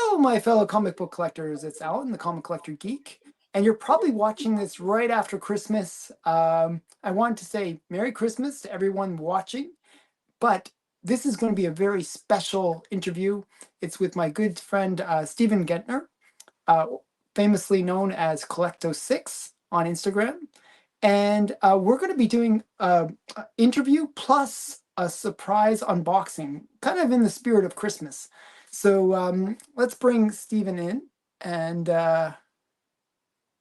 Hello, my fellow comic book collectors. It's Alan, the Comic Collector Geek, and you're probably watching this right after Christmas. I wanted to say Merry Christmas to everyone watching, but this is going to be a very special interview. It's with my good friend Stephen Gentner, uh, famously known as Collecto6 on Instagram, and we're going to be doing an interview plus a surprise unboxing, kind of in the spirit of Christmas. So let's bring Stephen in, and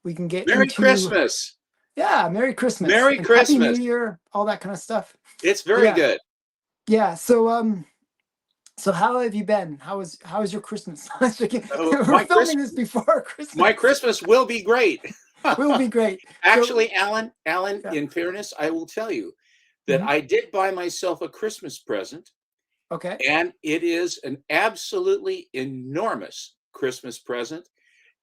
we can get Merry into Christmas. Merry Christmas, Merry and Happy New Christmas. Year, all that kind of stuff. It's very good. Yeah. So how have you been? How is your Christmas? We're filming this before Christmas. My Christmas will be great. Will be great. Actually, Alan, in fairness, I will tell you that I did buy myself a Christmas present. Okay. And it is an absolutely enormous Christmas present.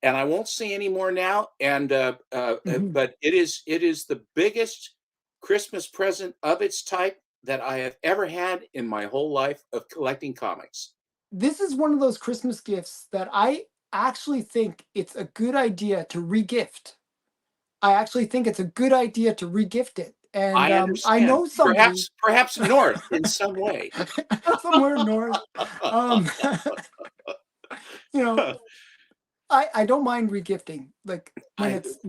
And I won't say any more now. And but it is the biggest Christmas present of its type that I have ever had in my whole life of collecting comics. This is one of those Christmas gifts that I actually think it's a good idea to regift. I actually think it's a good idea to regift it. And I understand. I know somebody, perhaps north in some way. somewhere north. You know, I don't mind regifting, like when it's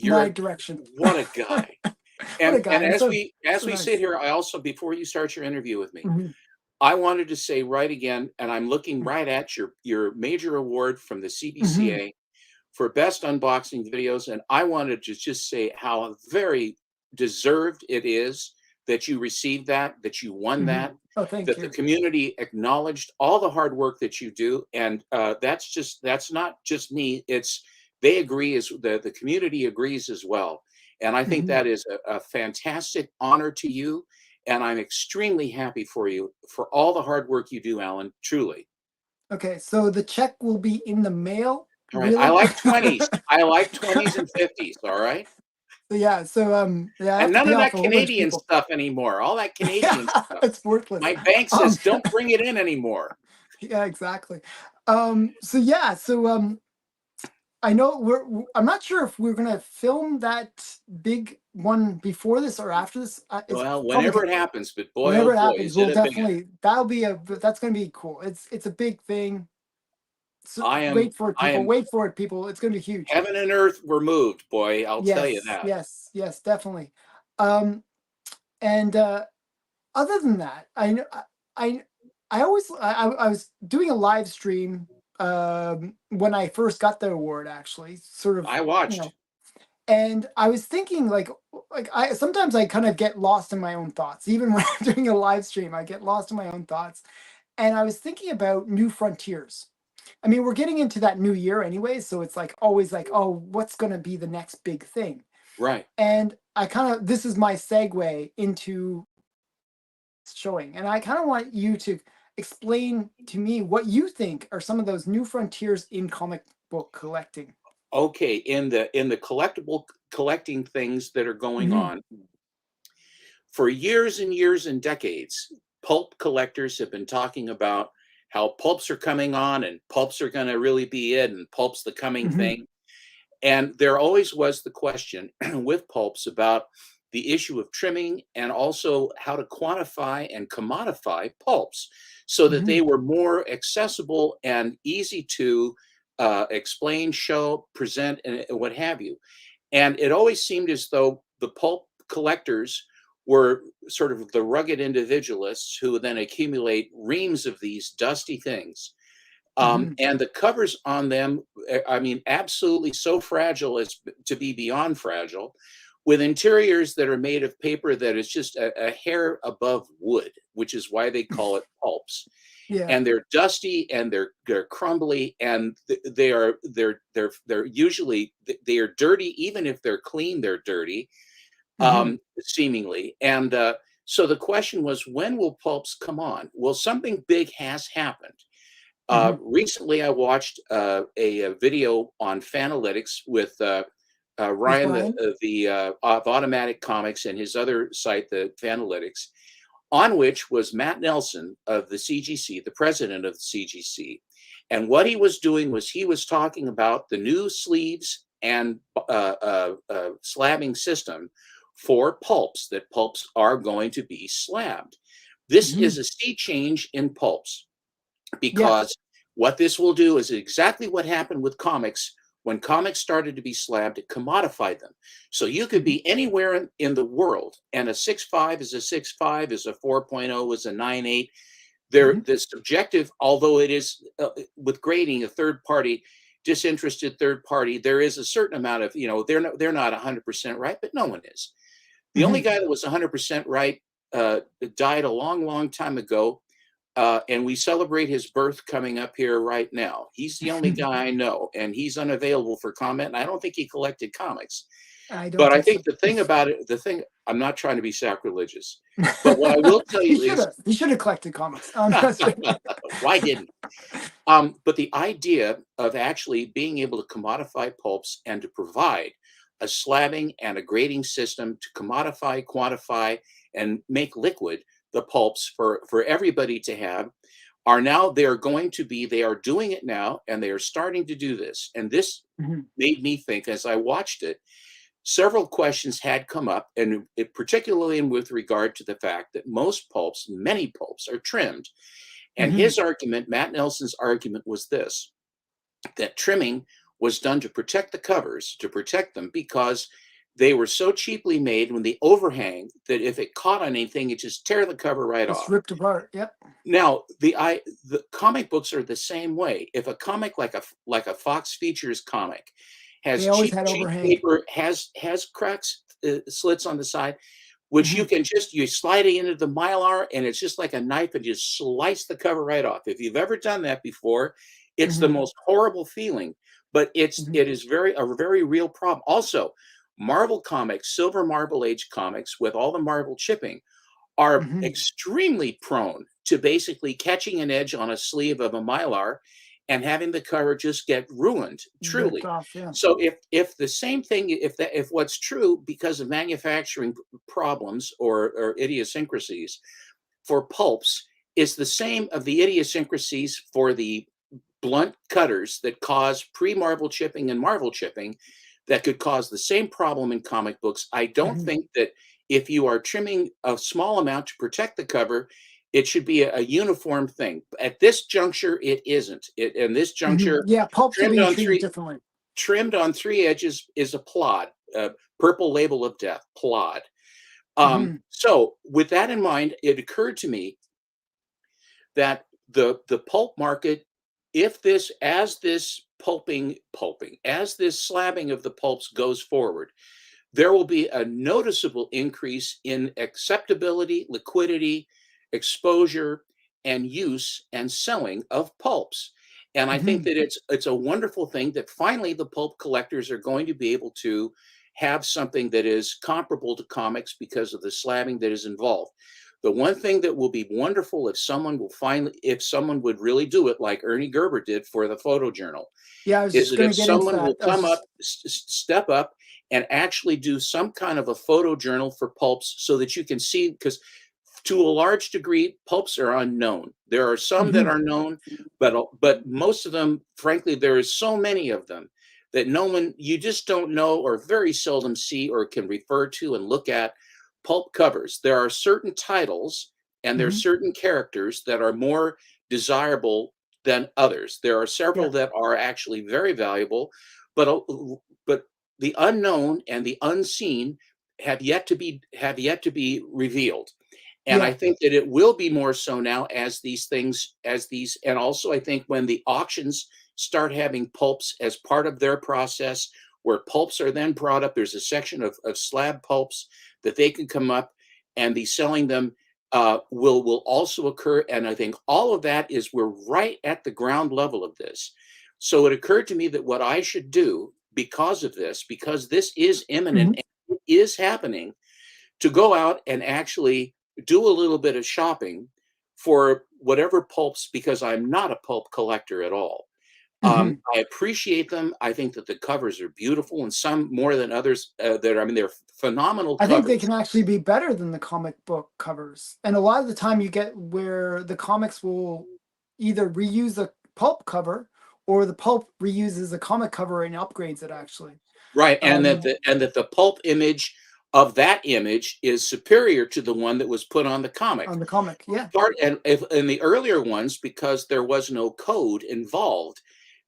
my direction. What a guy! And as so, we nice. sit here, I also, before you start your interview with me, I wanted to say right again, and I'm looking right at your major award from the CBCA for best unboxing videos, and I wanted to just say how very deserved it is that you received that you won that. Oh, thank that you. The community acknowledged all the hard work that you do, and that's not just me. They agree, as the community agrees as well. And I think that is a fantastic honor to you, and I'm extremely happy for you for all the hard work you do, Alan. Truly. Okay, so the check will be in the mail. All right. Really? I like 20s. I like 20s and 50s. All right. Yeah. So and none of that Canadian stuff anymore. All that Canadian stuff. It's worthless. My bank says don't bring it in anymore. Yeah, exactly. So I know I'm not sure if we're gonna film that big one before this or after this. Well, whenever it happens, but boy, whenever oh boy, it happens, we'll definitely. That's gonna be cool. It's a big thing. So wait for it, people. Wait for it, people. It's going to be huge. Heaven and earth were moved, boy. I'll tell you that. Yes, definitely. And other than that, I was doing a live stream when I first got the award. Actually, sort of. I watched. And I was thinking, sometimes I kind of get lost in my own thoughts. Even when I'm doing a live stream, I get lost in my own thoughts. And I was thinking about new frontiers. I mean, we're getting into that new year anyway, so it's always oh, what's going to be the next big thing? Right. And this is my segue into showing. And I kind of want you to explain to me what you think are some of those new frontiers in comic book collecting. Okay, in the collectible collecting things that are going on, for years and years and decades, pulp collectors have been talking about how pulps are coming on and pulps are going to really be it, and pulp's the coming thing. And there always was the question with pulps about the issue of trimming, and also how to quantify and commodify pulps so that they were more accessible and easy to explain, show, present, and what have you. And it always seemed as though the pulp collectors were sort of the rugged individualists who would then accumulate reams of these dusty things. And the covers on them, I mean, absolutely so fragile as to be beyond fragile, with interiors that are made of paper that is just a hair above wood, which is why they call it pulps. Yeah. And they're dusty and they're crumbly, and they're usually dirty. Even if they're clean, they're dirty. Seemingly. And so the question was, when will pulps come on? Well, something big has happened. Recently, I watched a video on Fanalytics with Ryan, of Automatic Comics, and his other site, the Fanalytics, on which was Matt Nelson of the CGC, the president of the CGC. And what he was doing was he was talking about the new sleeves and slabbing system for pulps, that pulps are going to be slabbed. This Hmm. is a sea change in pulps, Yeah. because what this will do is exactly what happened with comics. When comics started to be slabbed, it commodified them. So you could Hmm. be anywhere in the world, and a 6.5 is a 6.5, is a 4.0, is a 9.8. They're Hmm. the subjective, although it is with grading a third party, disinterested third party, there is a certain amount of, they're not 100% right, but no one is. The only Hmm. guy that was 100% right died a long, long time ago, and we celebrate his birth coming up here right now. He's the only guy I know, and he's unavailable for comment. And I don't think he collected comics. I don't But I think so. think the thing about it, I'm not trying to be sacrilegious, but what I will tell He you should is, have. He should have collected comics. That's right. why didn't? But the idea of actually being able to commodify pulps and to provide a slabbing and a grading system to commodify, quantify, and make liquid the pulps for everybody to have, are now, they are doing it now, and they are starting to do this. And this Hmm. made me think, as I watched it, several questions had come up, and particularly with regard to the fact that many pulps are trimmed. And Hmm. his argument, Matt Nelson's argument, was this: that trimming was done to protect the covers, to protect them, because they were so cheaply made when the overhang that if it caught on anything, it just tear the cover right It's off. ripped apart. Yep. Now, the comic books are the same way. If a comic like a Fox Features comic They has always cheap had cheap overhang. paper, has cracks, slits on the side, which Hmm. you slide it into the Mylar, and it's just like a knife, and just slice the cover right off. If you've ever done that before, it's the Hmm. most horrible feeling, but Hmm. it is a very real problem. Also, Marvel comics, Silver Marble Age comics, with all the Marvel chipping, are Hmm. extremely prone to basically catching an edge on a sleeve of a Mylar and having the cover just get ruined, Ripped truly. off. Yeah. So if the same thing, if what's true because of manufacturing problems or idiosyncrasies for pulps is the same of the idiosyncrasies for the blunt cutters that cause pre-marble chipping and marble chipping, that could cause the same problem in comic books, I don't Hmm. think that if you are trimming a small amount to protect the cover, it should be a uniform thing. At this juncture, it isn't. In this Hmm. juncture, Yeah. Pulps are trimmed being on treated three differently. trimmed on three edges is a plod. Purple label of death, plod. Hmm. So with that in mind, it occurred to me that the pulp market, if this as this pulping as this slabbing of the pulps goes forward, there will be a noticeable increase in acceptability, liquidity, exposure, and use and selling of pulps. And I think Hmm. that it's a wonderful thing that finally the pulp collectors are going to be able to have something that is comparable to comics because of the slabbing that is involved. The one thing that will be wonderful, if someone would really do it like Ernie Gerber did for the photojournal, Yeah. I was is just that going if to get into someone will that. I was come up, just. step up, and actually do some kind of a photojournal for pulps, so that you can see, because to a large degree, pulps are unknown. There are some that Hmm. are known, but most of them, frankly, there is so many of them that no one, you just don't know, or very seldom see or can refer to and look at pulp covers. There are certain titles and there are Hmm. certain characters that are more desirable than others. There are several Yeah. that are actually very valuable, but the unknown and the unseen have yet to be revealed. And I Yeah. think that it will be more so now as these things, and also I think when the auctions start having pulps as part of their process, where pulps are then brought up, there's a section of slab pulps that they can come up and be selling them, will also occur. And I think all of that is, we're right at the ground level of this. So it occurred to me that what I should do because this is imminent Hmm. and it is happening, to go out and actually do a little bit of shopping for whatever pulps, because I'm not a pulp collector at all. Hmm. I appreciate them. I think that the covers are beautiful, and some more than others. I mean, they're phenomenal I think they covers. can actually be better than the comic book covers. And a lot of the time you get where the comics will either reuse a pulp cover or the pulp reuses a comic cover and upgrades it actually. Right, and that Um, the pulp image of that image is superior to the one that was put on the comic. on the comic, yeah. Part and if in the earlier ones, because there was no code involved,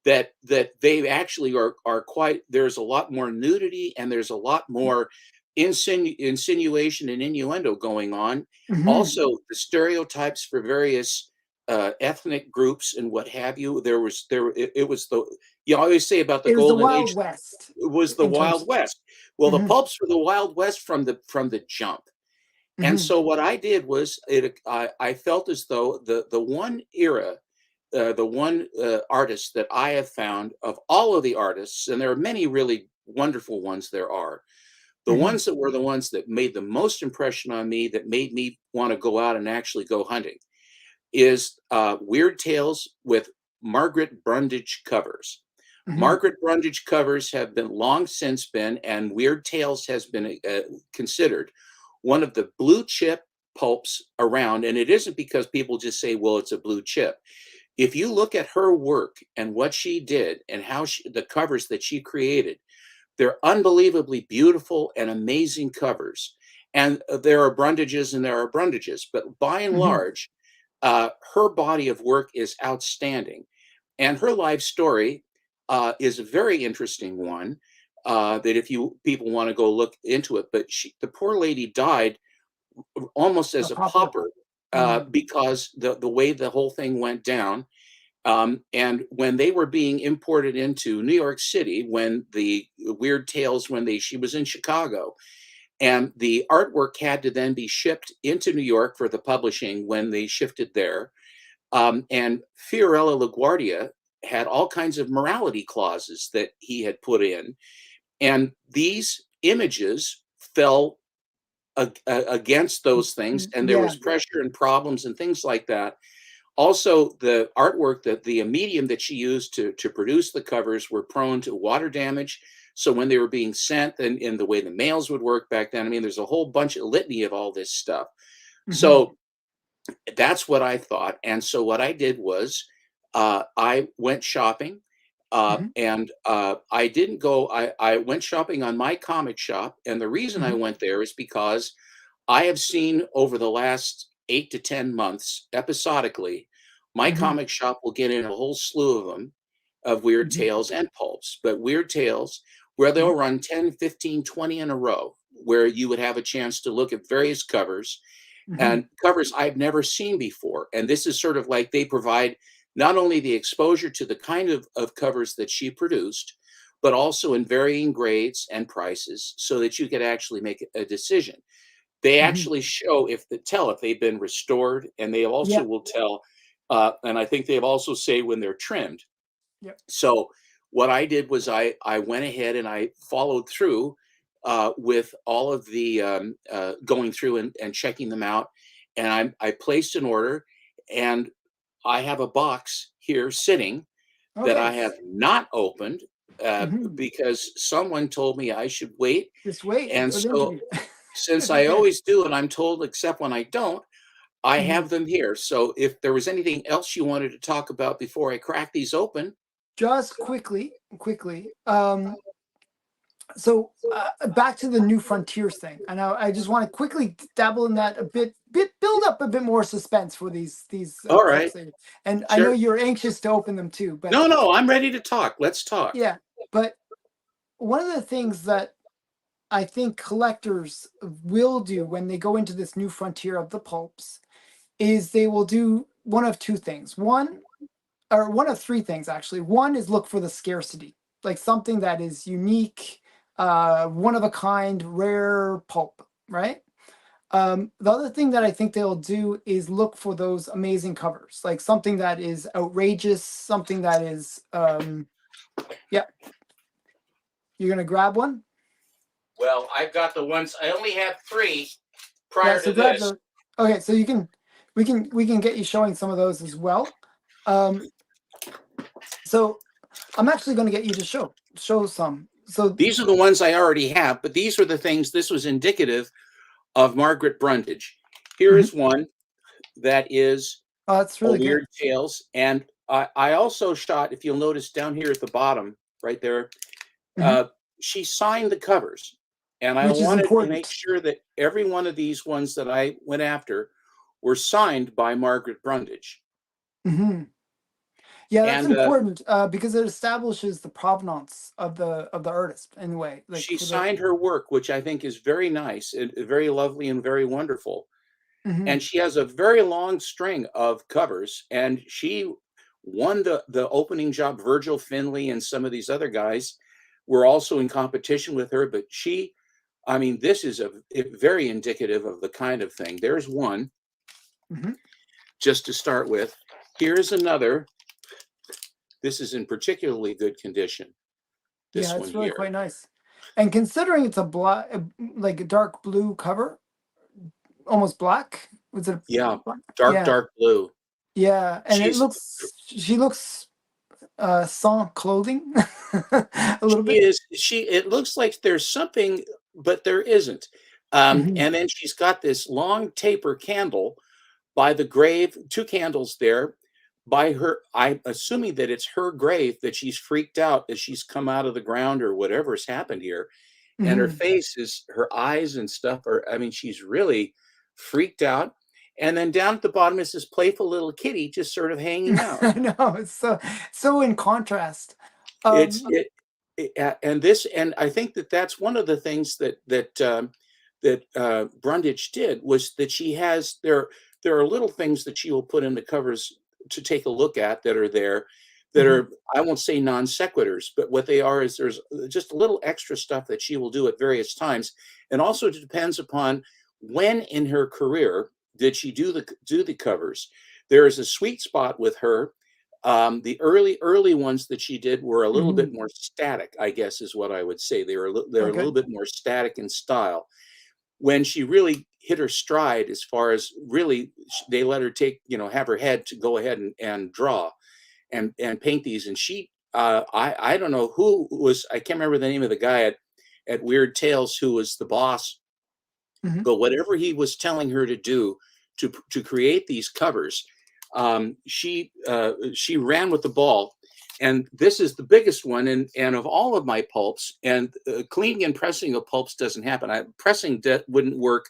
that they actually are quite, there's a lot more nudity and there's a lot more insinuation and innuendo going on. Hmm. Also, the stereotypes for various ethnic groups and what have you. It was the, you always say about the It was the golden Wild age, West it was the in terms. Wild West. Well, the Hmm. pulps were the Wild West from the jump. And Hmm. so what I did was I felt as though the one era, the one artist that I have found of all of the artists, and there are many really wonderful ones there are, the Hmm. ones that were the ones that made the most impression on me, that made me want to go out and actually go hunting, is Weird Tales with Margaret Brundage covers. Hmm. Margaret Brundage covers have been long since been, and Weird Tales has been considered one of the blue chip pulps around. And it isn't because people just say, well, it's a blue chip. If you look at her work and what she did and the covers that she created, they're unbelievably beautiful and amazing covers. And there are Brundages and there are Brundages, but by and Hmm. large, her body of work is outstanding. And her life story is a very interesting one. That if you people want to go look into it, but the poor lady died almost A as a pauper. pauper Mm. because the way the whole thing went down. And when they were being imported into New York City, when the Weird Tales, she was in Chicago, and the artwork had to then be shipped into New York for the publishing when they shifted there. And Fiorello LaGuardia had all kinds of morality clauses that he had put in, and these images fell against those things, and there Yeah. was pressure and problems and things like that. Also, the artwork, that the medium that she used to produce the covers, were prone to water damage. So when they were being sent, and in the way the mails would work back then, I mean, there's a whole bunch of litany of all this stuff. Hmm. So that's what I thought. And so what I did was I went shopping. Hmm. And I didn't go, I went shopping on My Comic Shop. And the reason I Hmm. went there is because I have seen over the last 8 to 10 months, episodically, My Hmm. Comic Shop will get in a whole slew of them, of Weird Hmm. Tales and pulps. But Weird Tales, where they'll Hmm. run 10, 15, 20 in a row, where you would have a chance to look at various covers, Hmm. and covers I've never seen before. And this is sort of like they provide not only the exposure to the kind of covers that she produced, but also in varying grades and prices, so that you could actually make a decision. They Hmm. actually show if they've been restored, and they also Yeah. will tell, and I think they've also say when they're trimmed. Yep. So what I did was I went ahead and I followed through with all of the going through and checking them out, and I placed an order, and I have a box here sitting that I Okay. have not opened Hmm. because someone told me I should wait, Just wait and for the so interview. since I Okay. always do, and I'm told except when I don't, I Hmm. have them here. So if there was anything else you wanted to talk about before I crack these open. Just quickly. So back to the New Frontiers thing. I know I just want to quickly dabble in that a bit, build up a bit more suspense for these All pulp right. things. And I know Sure. you're anxious to open them too, but No, no, I'm ready to talk. Let's talk. yeah. But one of the things that I think collectors will do when they go into this new frontier of the pulps is they will do one of two things. One, or one of three things actually. One is look for the scarcity, like something that is unique, one of a kind, rare pulp, right? The other thing that I think they'll do is look for those amazing covers, like something that is outrageous, something that is, yeah, you're gonna grab one. Well, I've got the ones, I only have three Yeah, prior so to grab this. the. Okay, so you can, we can get you showing some of those as well. Um, so I'm actually going to get you to show some. So, These are the ones I already have, but these are the things. This was indicative of Margaret Brundage. Here mhm. is one that is Oh, that's a really good. Weird Tales, and I also shot. If you'll notice down here at the bottom, right there, Hmm. uh, she signed the covers, and I Which is wanted to make important. sure that every one of these ones that I went after were signed by Margaret Brundage. Hmm. Yeah, that's And important because it establishes the provenance of the artist anyway. Like she for the. signed her work, which I think is very nice and very lovely and very wonderful. And Hmm. she has a very long string of covers, and she won the opening job. Virgil Finlay and some of these other guys were also in competition with her, but she, I mean, this is very indicative of the kind of thing. There's one Hmm. just to start with. Here's another. This is in particularly good condition. This Yeah, one it's really here. quite nice. And considering it's a black, like a dark blue cover, almost black. Was it Yeah, black? dark, Yeah, dark blue. yeah. And it She's looks, she looks sans clothing a little She bit. is she it looks like there's something, but there isn't. Hmm. And then she's got this long taper candle by the grave, two candles there by her. I'm assuming that it's her grave that she's freaked out as she's come out of the ground or whatever's happened here. And her Hmm. face is her eyes and stuff are, I mean, she's really freaked out. And then down at the bottom is this playful little kitty just sort of hanging out. I know it's so in contrast. It's Um, and this, and I think that that's one of the things that Brundage did was that she has there are little things that she will put in the covers to take a look at that are there that mhm, are, I won't say non sequiturs, but what they are is there's just a little extra stuff that she will do at various times, and also it depends upon when in her career did she do the covers. There is a sweet spot with her. The early ones that she did were a little bit mhm. more static, I guess is what I would say. They were a Okay. little bit more static in style. When she really hit her stride, as far as really, they let her take, have her head to go ahead and draw and paint these. And she, I don't know who was, I can't remember the name of the guy at Weird Tales who was the boss, Mhm. but whatever he was telling her to do to create these covers, she ran with the ball. And this is the biggest one, and of all of my pulps, and cleaning and pressing of pulps doesn't happen. Pressing wouldn't work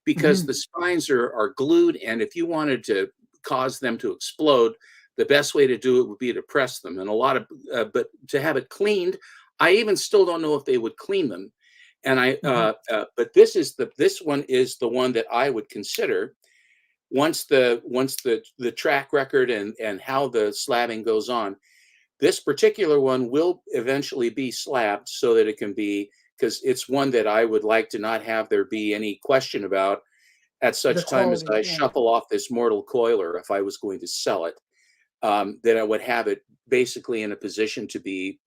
because Mhm. the spines are glued, and if you wanted to cause them to explode, the best way to do it would be to press them. And a lot of, but to have it cleaned, I even still don't know if they would clean them. And Mhm. but this one is the one that I would consider once the track record and how the slabbing goes on. This particular one will eventually be slabbed so that it can be, because it's one that I would like to not have there be any question about at The such time as quality, I yeah. shuffle off this mortal coiler. If I was going to sell it, that I would have it basically in a position to be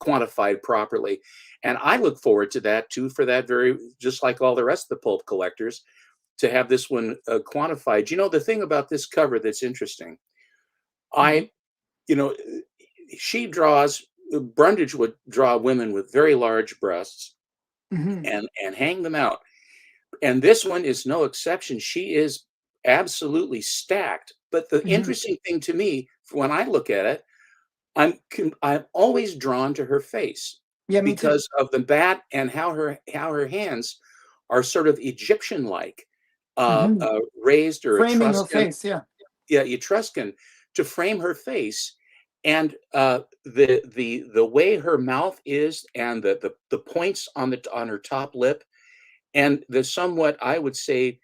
quantified properly. And I look forward to that too, for that very, just like all the rest of the pulp collectors, to have this one quantified. The thing about this cover that's interesting, Mhm. I, you know, she draws, Brundage would draw women with very large breasts Mhm. and hang them out. And this one is no exception. She is absolutely stacked. But the Mhm. interesting thing to me, when I look at it, I'm always drawn to her face Yeah, me too. because of the bat and how her hands are sort of Egyptian-like, Mhm. raised, or Framing her Etruscan. face, yeah. Yeah, Etruscan, to frame her face, and the way her mouth is, and the points on her top lip, and the somewhat, I would say,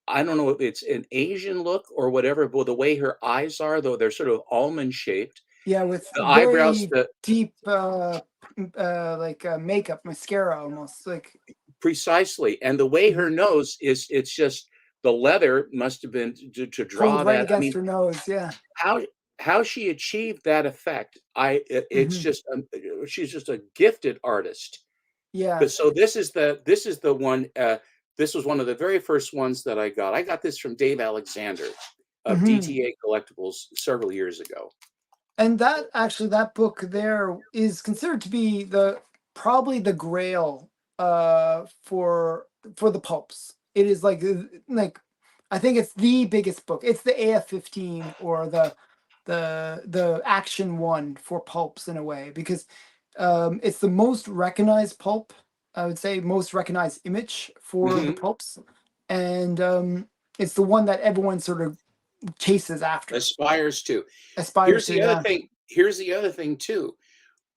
I don't know if it's an Asian look or whatever, but the way her eyes are, though they're sort of almond shaped, Yeah, with the eyebrows, very deep like makeup, mascara almost. Like precisely, and the way her mhm. nose is, it's just the leather must have been to Pulled draw right that. I against mean, her nose, yeah. how how she achieved that effect, it's Mhm. just, she's just a gifted artist. Yeah. But so this is the one, this was one of the very first ones that I got this from Dave Alexander of Mhm. DTA Collectibles several years ago. And that actually, that book there is considered to be the probably the grail for the pulps. It is like I think it's the biggest book. It's the AF-15 or the action one for pulps in a way, because it's the most recognized pulp. I would say most recognized image for the Hmm. pulps, and it's the one that everyone sort of chases after, Aspires to. aspires Here's to. the other Yeah, thing. Here's the other thing too.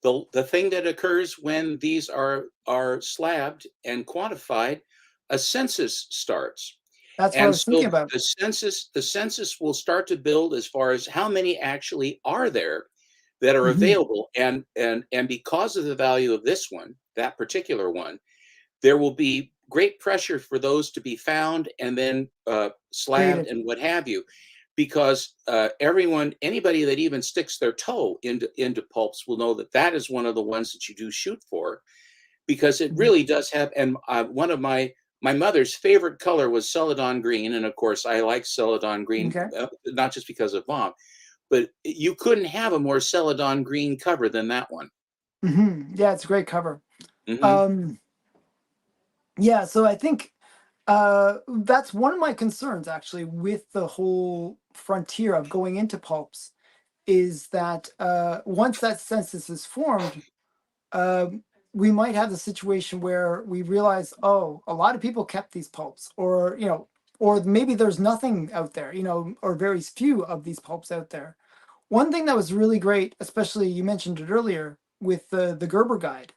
The thing that occurs when these are slabbed and quantified, a census starts. that's what I And was thinking so about. the census will start to build as far as how many actually are there that are Hmm. available. And because of the value of this one, that particular one, there will be great pressure for those to be found and then slabbed Created. and what have you, because anybody that even sticks their toe into pulps will know that that is one of the ones that you do shoot for, because it Mhm. really does have. And one of my mother's favorite color was celadon green, and of course I like celadon green, Okay. not just because of mom, but you couldn't have a more celadon green cover than that one. Yeah, it's a great cover. Hmm. Um, yeah, so I think that's one of my concerns actually with the whole frontier of going into pulps, is that once that census is formed, um, we might have the situation where we realize, oh, a lot of people kept these pulps, or or maybe there's nothing out there, or very few of these pulps out there. One thing that was really great, especially you mentioned it earlier with the Gerber guide,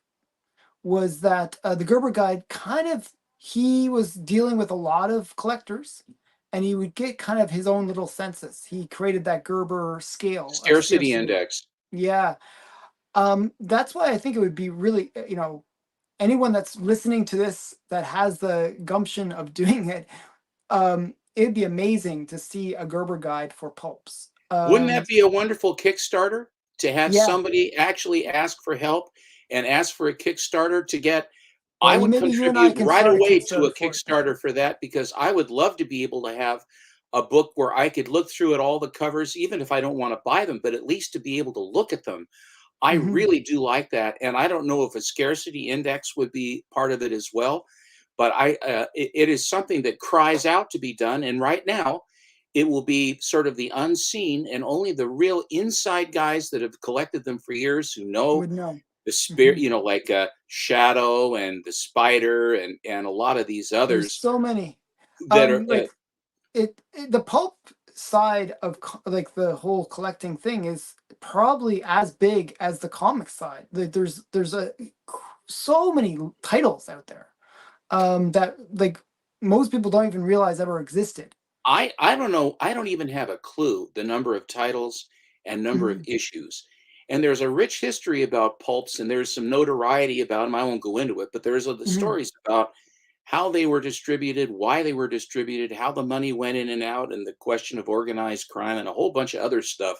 was that the Gerber guide kind of, he was dealing with a lot of collectors, and he would get kind of his own little census. He created that Gerber scale of Scarcity scarcity. index. Yeah, that's why I think it would be really, anyone that's listening to this that has the gumption of doing it, it'd be amazing to see a Gerber guide for pulps. Wouldn't that be a wonderful Kickstarter to have Yeah, somebody actually ask for help and ask for a Kickstarter to get? well, I would maybe you and I contribute can right start a away to Kickstarter a for it. Kickstarter for that, because I would love to be able to have a book where I could look through at all the covers, even if I don't want to buy them, but at least to be able to look at them. I Hmm. really do like that. And I don't know if a scarcity index would be part of it as well, but it is something that cries out to be done. And right now, it will be sort of the unseen, and only the real inside guys that have collected them for years who know Would know. the spirit, Hmm. like Shadow and the Spider and a lot of these There's others so many. that are. Like the pulp side of like the whole collecting thing is probably as big as the comic side. There's so many titles out there that like most people don't even realize ever existed. I don't know. I don't even have a clue the number of titles and number of Hmm. issues. And there's a rich history about pulps, and there's some notoriety about them. I won't go into it, but there's the Hmm. stories about how they were distributed, why they were distributed, how the money went in and out, and the question of organized crime, and a whole bunch of other stuff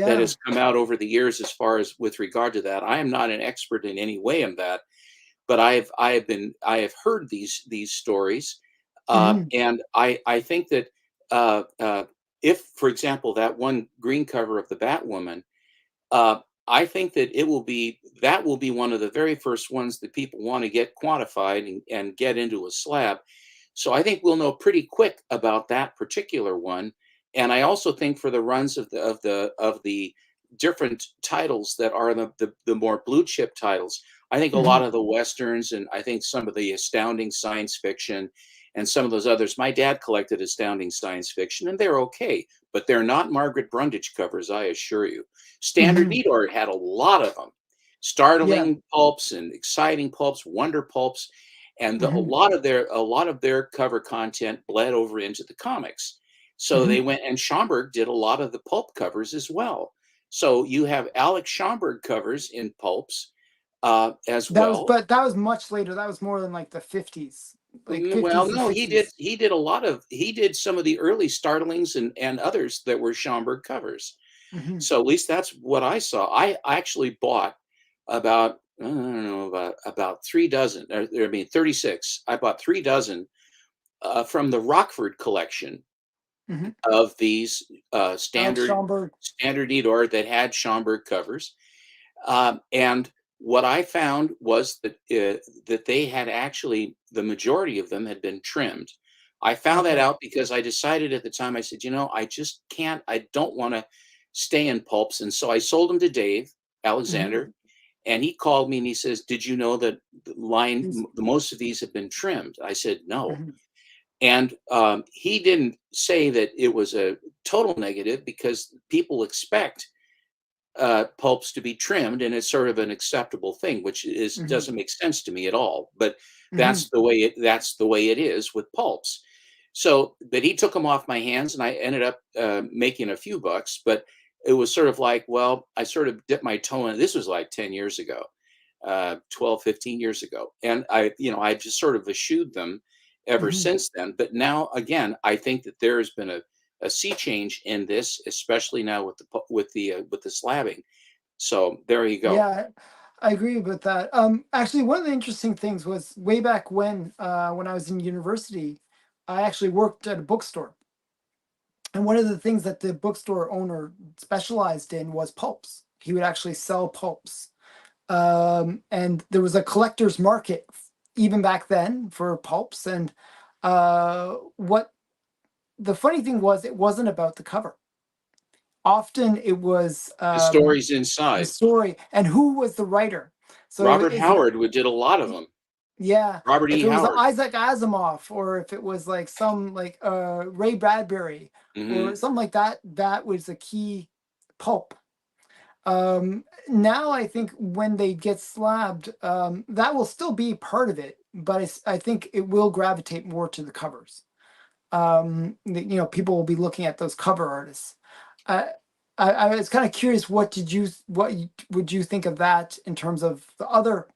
that Yeah. has come out over the years as far as with regard to that. I am not an expert in any way in that, but I have heard these stories, Hmm. and I think that if, for example, that one green cover of the Batwoman, uh, I think that that will be one of the very first ones that people want to get quantified and get into a slab. So I think we'll know pretty quick about that particular one. And I also think for the runs of the different titles that are the more blue chip titles, I think a lot Hmm. of the westerns, and I think some of the astounding science fiction and some of those others. My dad collected astounding science fiction, and they're okay, but they're not Margaret Brundage covers, I assure you. Standard Hmm. Neat Art had a lot of them, Yeah. startling pulps and exciting pulps, wonder pulps, and Hmm. a lot of their cover content bled over into the comics. So they Hmm. went, and Schomburg did a lot of the pulp covers as well. So you have Alex Schomburg covers in pulps as That was, well. but that was much later. That was more than like the 50s, like Well, 50s and no, he did 60s. he did a lot of he did some of the early startlings and others that were Schomburg covers. Hmm. So at least that's what I saw. I actually bought about, I don't know, about 3 dozen, or I mean 36. I bought 3 dozen from the Rockford collection Hmm. of these Alex Schomburg. standard Edor that had Schomburg covers. And what I found was that they had actually, the majority of them had been trimmed. I found that Okay. out because I decided at the time. I said, I just can't. I don't want to stay in pulps, and so I sold them to Dave Hmm. Alexander, and he called me and he says, "Did you know that He's. the most of these have been trimmed?" I said, "No." Hmm. And he didn't say that it was a total negative because people expect pulps to be trimmed, and it's sort of an acceptable thing, which is Hmm. doesn't make sense to me at all. But Hmm. that's the way it is with pulps. So, but he took them off my hands, and I ended up making a few bucks. But it was sort of like, well, I sort of dipped my toe in. This was like 10 years ago, 12, 15 years ago, and I just sort of eschewed them ever Hmm. since then. But now again, I think that there has been a sea change in this, especially now with the slabbing. So there you go. Yeah, I agree with that. Actually, one of the interesting things was way back when I was in university, I actually worked at a bookstore, and one of the things that the bookstore owner specialized in was pulps. He would actually sell pulps, and there was a collector's market even back then for pulps. And what the funny thing was, it wasn't about the cover. Often it was The stories the inside. story and who was the writer. So Robert if it, Howard did a lot of them. yeah, Robert if E. it was Howard. Isaac Asimov, or if it was like some like Ray Bradbury or Hmm. something like that, that was a key pulp. Now I think when they get slabbed, that will still be part of it, but I think it will gravitate more to the covers. People will be looking at those cover artists. I I was kind of curious, would you think of that in terms of the other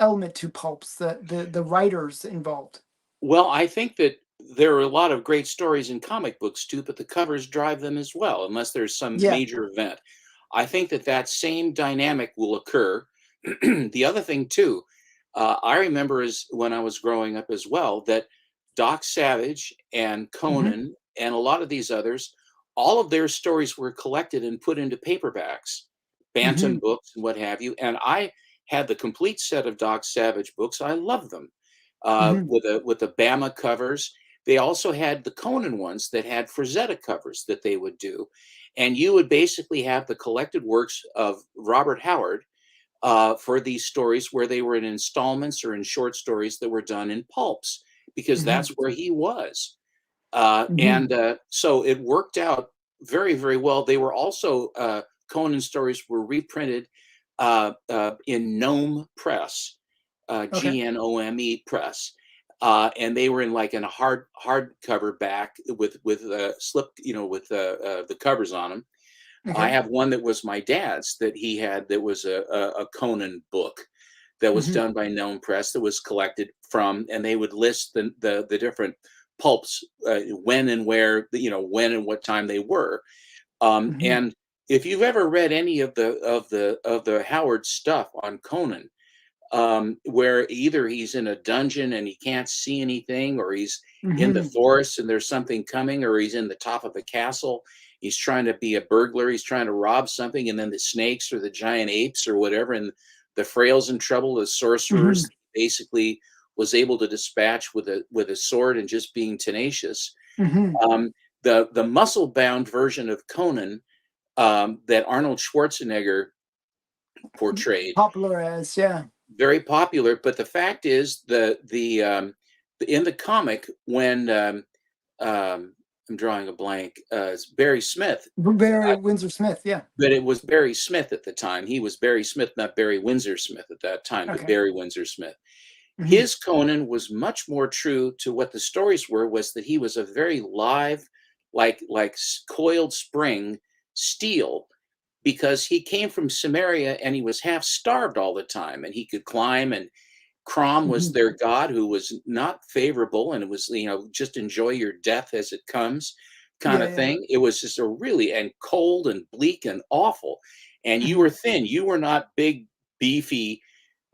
element to pulps, the writers involved? Well, I think that there are a lot of great stories in comic books too, but the covers drive them as well, unless there's some Yeah. major event. I think that that same dynamic will occur. The other thing too, I remember is when I was growing up as well, that Doc Savage and Hmm. Conan and a lot of these others, all of their stories were collected and put into paperbacks, Hmm. Bantam books and what have you. And I had the complete set of Doc Savage books. I love them Hmm. with the Bama covers. They also had the Conan ones that had Frazetta covers that they would do, and you would basically have the collected works of Robert Howard for these stories where they were in installments or in short stories that were done in pulps because Hmm. that's where he was. Hmm. And so it worked out very, very well. They were also, Conan stories were reprinted in Gnome Press, Okay. GNOME Press. And they were in like in a hardcover back with slip, with the covers on them. I Okay. have one that was my dad's that he had that was a Conan book that was Hmm. done by Gnome Press that was collected from, and they would list the different pulps, when and where, when and what time they were. Hmm. And if you've ever read any of the Howard stuff on Conan, where either he's in a dungeon and he can't see anything, or he's in the Hmm. forest and there's something coming, or he's in the top of a castle. He's trying to be a burglar. He's trying to rob something, and then the snakes or the giant apes or whatever, and the frail's in trouble. The Hmm. sorcerers basically was able to dispatch with a sword and just being tenacious. Hmm. Um, the muscle bound version of Conan that Arnold Schwarzenegger portrayed, Popular as, yeah. very popular. But the fact is, in the comic, when I'm drawing a blank, it's Barry Smith, Barry Windsor Smith, yeah. but it was Barry Smith at the time. He was Barry Smith, not Barry Windsor Smith at that time, but Okay. Barry Windsor Smith. Hmm. His Conan was much more true to what the stories were. Was that he was a very live, like coiled spring steel, because he came from Samaria and he was half starved all the time, and he could climb, and Crom was Hmm. their god who was not favorable, and it was, just enjoy your death as it comes kind Yeah, of yeah. thing. It was just a really, and cold and bleak and awful. And you were Hmm. thin. You were not big, beefy,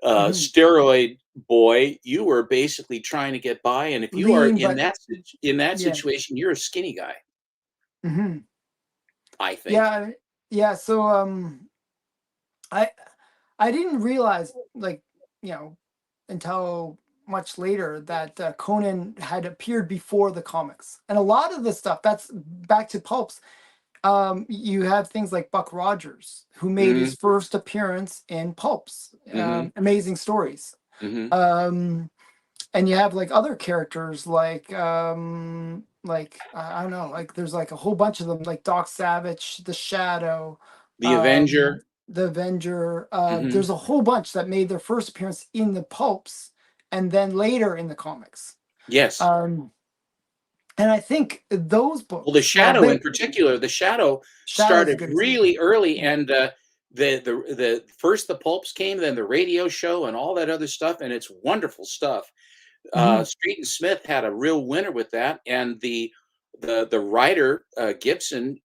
Hmm. steroid boy. You were basically trying to get by. And if you are Lean, but in that yeah. situation, you're a skinny guy. Hmm. I think. Yeah, yeah. So I I didn't realize, like, you know, until much later that Conan had appeared before the comics, and a lot of the stuff that's back to pulps. You have things like Buck Rogers, who made his Mm, first appearance in pulps. mm-hmm, Amazing stories. mm-hmm. Um, and you have like other characters like I don't know, like there's like a whole bunch of them, like Doc Savage, the Shadow, The Avenger. the Avenger. Mm-hmm. There's a whole bunch that made their first appearance in the pulps and then later in the comics. Yes. um and I think those Well, the books, while Shadow they in particular, the Shadow Shadow's a started good example. really early, Yeah. and the first the pulps came, then the radio show, and all that other stuff, and it's wonderful stuff. Hmm. Street and Smith had a real winner with that, and the writer Gibson.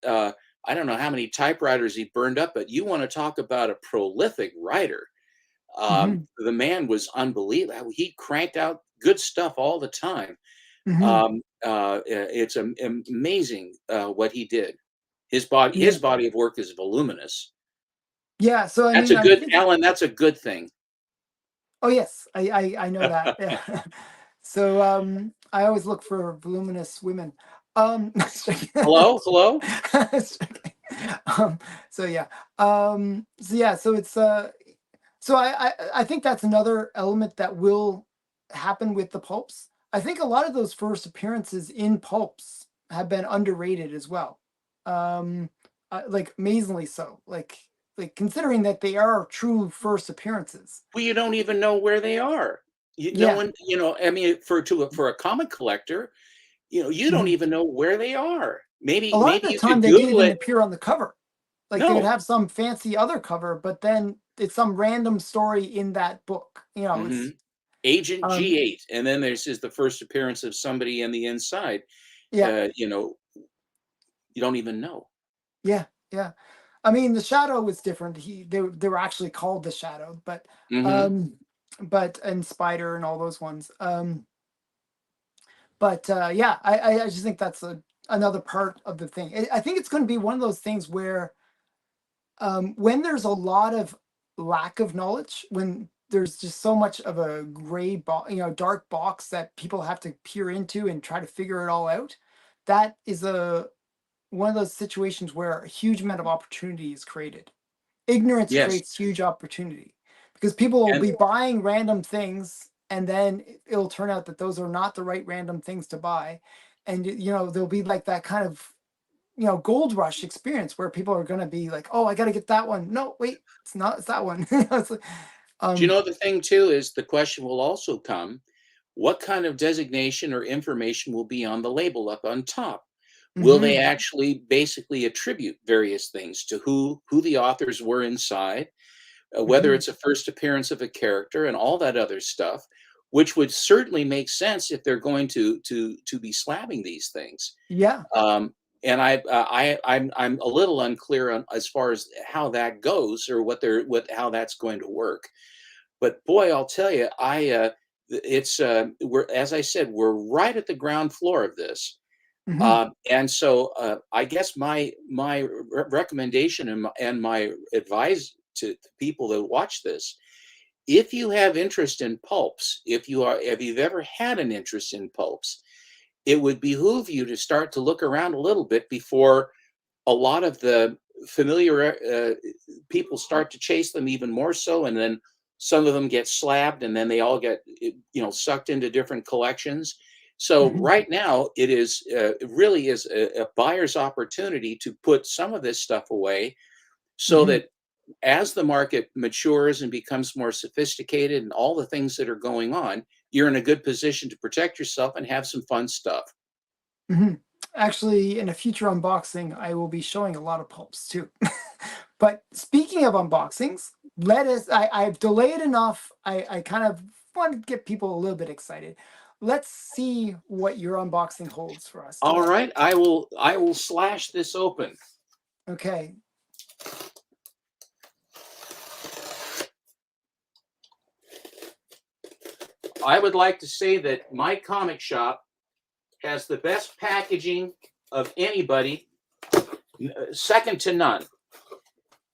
I don't know how many typewriters he burned up, but you want to talk about a prolific writer. Hmm. The man was unbelievable. He cranked out good stuff all the time. Hmm. It's amazing what he did. Yeah. His body of work is voluminous. Yeah. So I That's mean, a I good think. Alan. That's a good thing. Oh yes, I know that. Yeah. So I always look for voluminous women. Hello, hello. um, so yeah. So yeah. So it's so I think that's another element that will happen with the pulps. I think a lot of those first appearances in pulps have been underrated as well. Um, like amazingly so. Like considering that they are true first appearances. Well, you don't even know where they are. No Yeah. one, I mean, for a comic collector, you don't Mhm. even know where they are. A lot of Maybe the you time could they didn't Google even it. appear on the cover. Like they would No. have some fancy other cover, but then it's some random story in that book. Hmm. It's Agent um G8, and then there's just the first appearance of somebody in the inside. yeah, Uh, you know, you don't even know. yeah, yeah. I mean, the Shadow was different. They were actually called the Shadow, Hmm. um but and Spider and all those ones. But yeah, I just think that's another part of the thing. I think it's going to be one of those things where when there's a lot of lack of knowledge, when there's just so much of a gray box, dark box that people have to peer into and try to figure it all out, that is a one of those situations where a huge amount of opportunity is created. Ignorance Yes, creates huge opportunity because people will and be buying random things and then it'll turn out that those are not the right random things to buy. And there'll be like that kind of gold rush experience where people are going to be like, oh, I got to get that one. No, wait, it's that one. It's like, do you um know the thing too is the question will also come, what kind of designation or information will be on the label up on top? Will they mhm, actually basically attribute various things to who the authors were inside, whether mhm. it's a first appearance of a character and all that other stuff, which would certainly make sense if they're going to be slabbing these things. Yeah. Um, and I'm a little unclear on as far as how that goes or what how that's going to work. But boy, I'll tell you, it's we're as I said, we're right at the ground floor of this. Mhm, And so I guess my recommendation and my advice to people that watch this, if you have interest in pulps, if you've ever had an interest in pulps, it would behoove you to start to look around a little bit before a lot of the familiar people start to chase them even more so, and then some of them get slabbed, and then they all get sucked into different collections. So mhm, right now, it really is a buyer's opportunity to put some of this stuff away, so mhm, that as the market matures and becomes more sophisticated, and all the things that are going on, you're in a good position to protect yourself and have some fun stuff. mhm. Actually, in a future unboxing, I will be showing a lot of pulps too. But speaking of unboxings, I've delayed enough. I kind of want to get people a little bit excited. Let's see what your unboxing holds for us All today. right, I will slash this open. Okay. I would like to say that my comic shop has the best packaging of anybody second to none.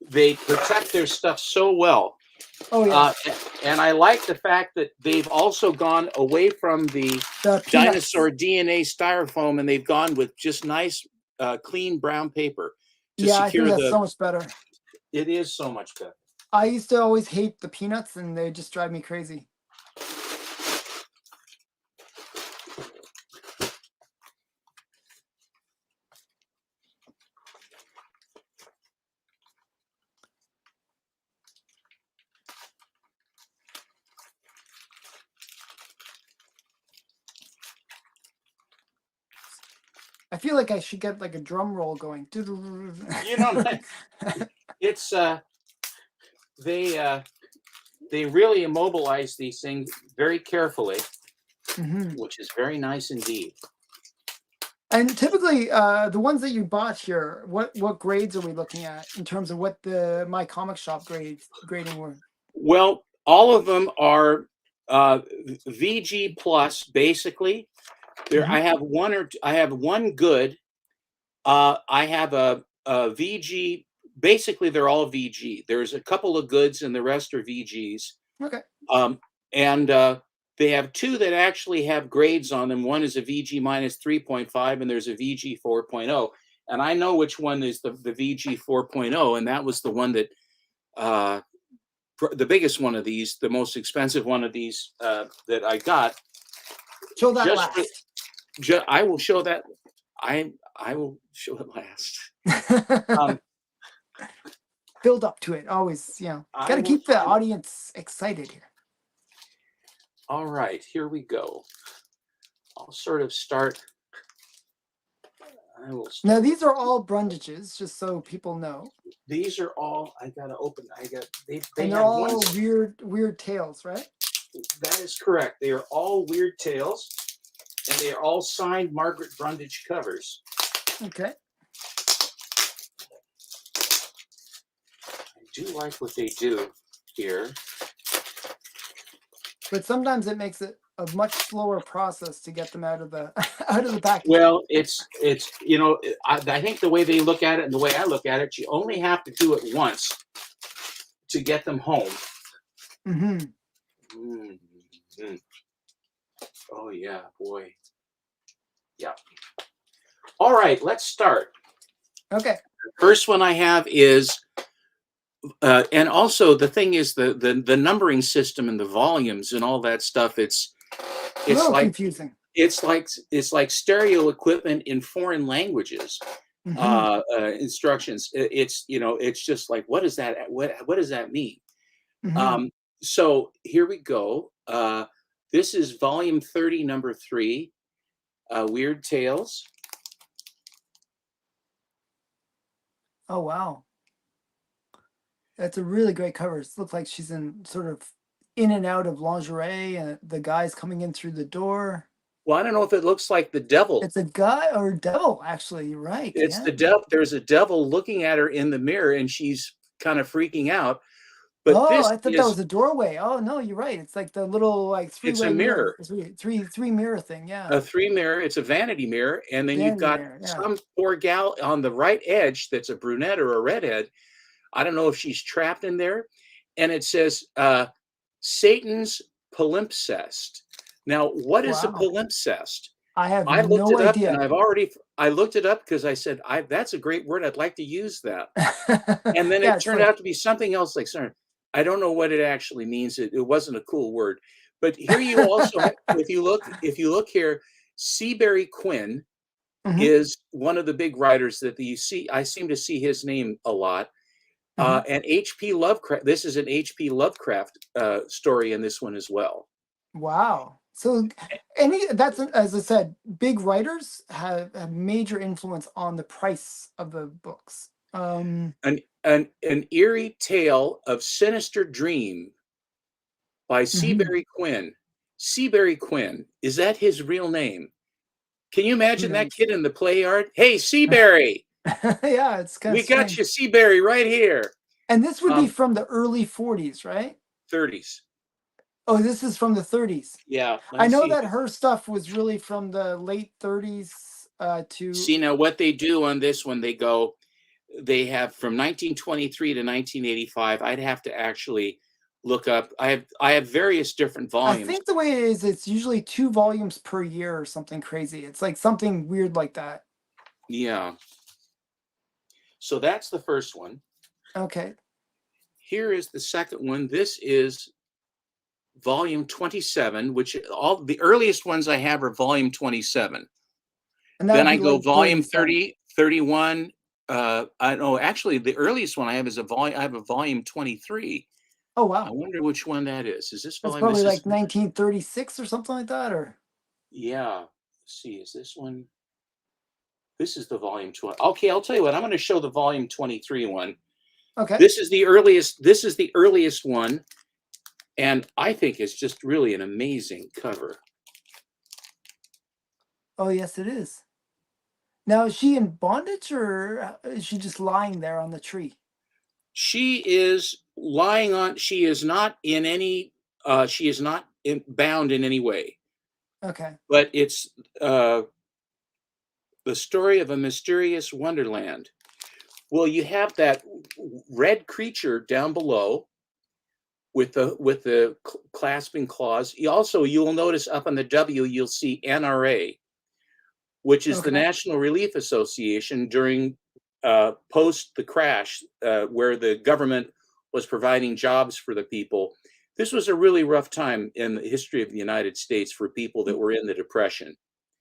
They protect their stuff so well. Oh yeah, And I like the fact that they've also gone away from the the peanuts. dinosaur DNA styrofoam, and they've gone with just nice, clean brown paper to Yeah, I think secure that's the. so much better. It is so much better. I used to always hate the peanuts, and they just drive me crazy. I feel like I should get like a drum roll going. You know, it's they really immobilize these things very carefully, which is very nice indeed. And typically, the ones that you bought here, what grades are we looking at in terms of what the My Comic Shop grading were? Well, all of them are VG plus, basically. There, I have one good. I have a VG. Basically, they're all VG. There's a couple of goods, and the rest are VGs. Okay. And they have two that actually have grades on them. One is a VG minus 3.5, and there's a VG 4.0. And I know which one is the VG 4.0, and that was the one that the biggest one of these, the most expensive one of these that I got. Show that last. I will show that. I will show it last. Build up to it. Always, got to keep the audience excited here. All right, here we go. I'll sort of start. Now these are all Brundages, just so people know. These are all. I gotta open. They and they're all weird tales, right? That is correct. They are all weird tales, and they are all signed Margaret Brundage covers. Okay. I do like what they do here. But sometimes it makes it a much slower process to get them out of the package. Well, it's I think the way they look at it and the way I look at it, you only have to do it once to get them home. Oh yeah, boy. Yeah. All right, let's start. Okay. The first one I have is and also the thing is the numbering system and the volumes and all that stuff. It's like confusing. It's like stereo equipment in foreign languages. Instructions. It's just like, what is that? What does that mean? So here we go. This is volume 30, number 3, Weird Tales. Oh wow. That's a really great cover. It looks like she's in sort of in and out of lingerie, and the guy's coming in through the door. Well, I don't know if it looks like the devil. It's a guy or a devil, actually. You're right. It's the devil. There's a devil looking at her in the mirror, and she's kind of freaking out. But I thought that was a doorway. Oh no, you're right. It's like the little three-way mirror. Three mirror thing. Yeah. A 3 mirror. It's a vanity mirror, and then you've got some poor gal on the right edge that's a brunette or a redhead. I don't know if she's trapped in there, and it says Satan's palimpsest. Now, what is a palimpsest? I looked it up, idea. And I looked it up because I said, that's a great word. I'd like to use that. And then it turned out to be something else. Like, sorry, I don't know what it actually means. It wasn't a cool word. But here you also, if you look here, Seabury Quinn is one of the big writers that you see. I seem to see his name a lot. And H.P. Lovecraft. This is an H.P. Lovecraft story in this one as well. Wow. So that's, as I said, big writers have major influence on the price of the books. An Eerie Tale of Sinister Dream by Seabury Quinn. Seabury Quinn, is that his real name? Can you imagine that kid in the play yard? Hey, Seabury. Yeah, it's kind of we got you, Seabury, right here. And this would be from the early 40s, right? 30s. Oh, this is from the 30s. Yeah. I know that her stuff was really from the late 30s to... See, now what they do on this one, they go, they have from 1923 to 1985. I'd have to actually look up. I have various different I volumes. think the way it is, it's usually 2 volumes per year or something crazy. It's like something weird like that. Yeah. So that's the first one. Okay. Here is the second one. This is volume 27, which all the earliest ones I have are volume 27. And that Then would I be go late volume 30s then. 30, 31. I know actually the earliest one I have is a volume. I have a volume 23. Oh, I wow. wonder which one that is. Is this That's volume? probably This is like 1936 or something like that, or yeah. Let's see, is this one? This is the volume 20. Okay, I'll tell you what. I'm going to show the volume 23 one. okay. This is the earliest. This is the earliest one, and I think it's just really an amazing cover. Oh, yes, it is. Now, is she in bondage or is she just lying there on the tree? She is lying on. She is not in any. She is not bound in any way. Okay. But it's uh, the story of a mysterious wonderland. Well, you have that red creature down below with the clasping claws. You'll notice up on the W you'll see NRA, which is the Okay. National Relief Association during post the crash, where the government was providing jobs for the people. This was a really rough time in the history of the United States for people that were in the Depression.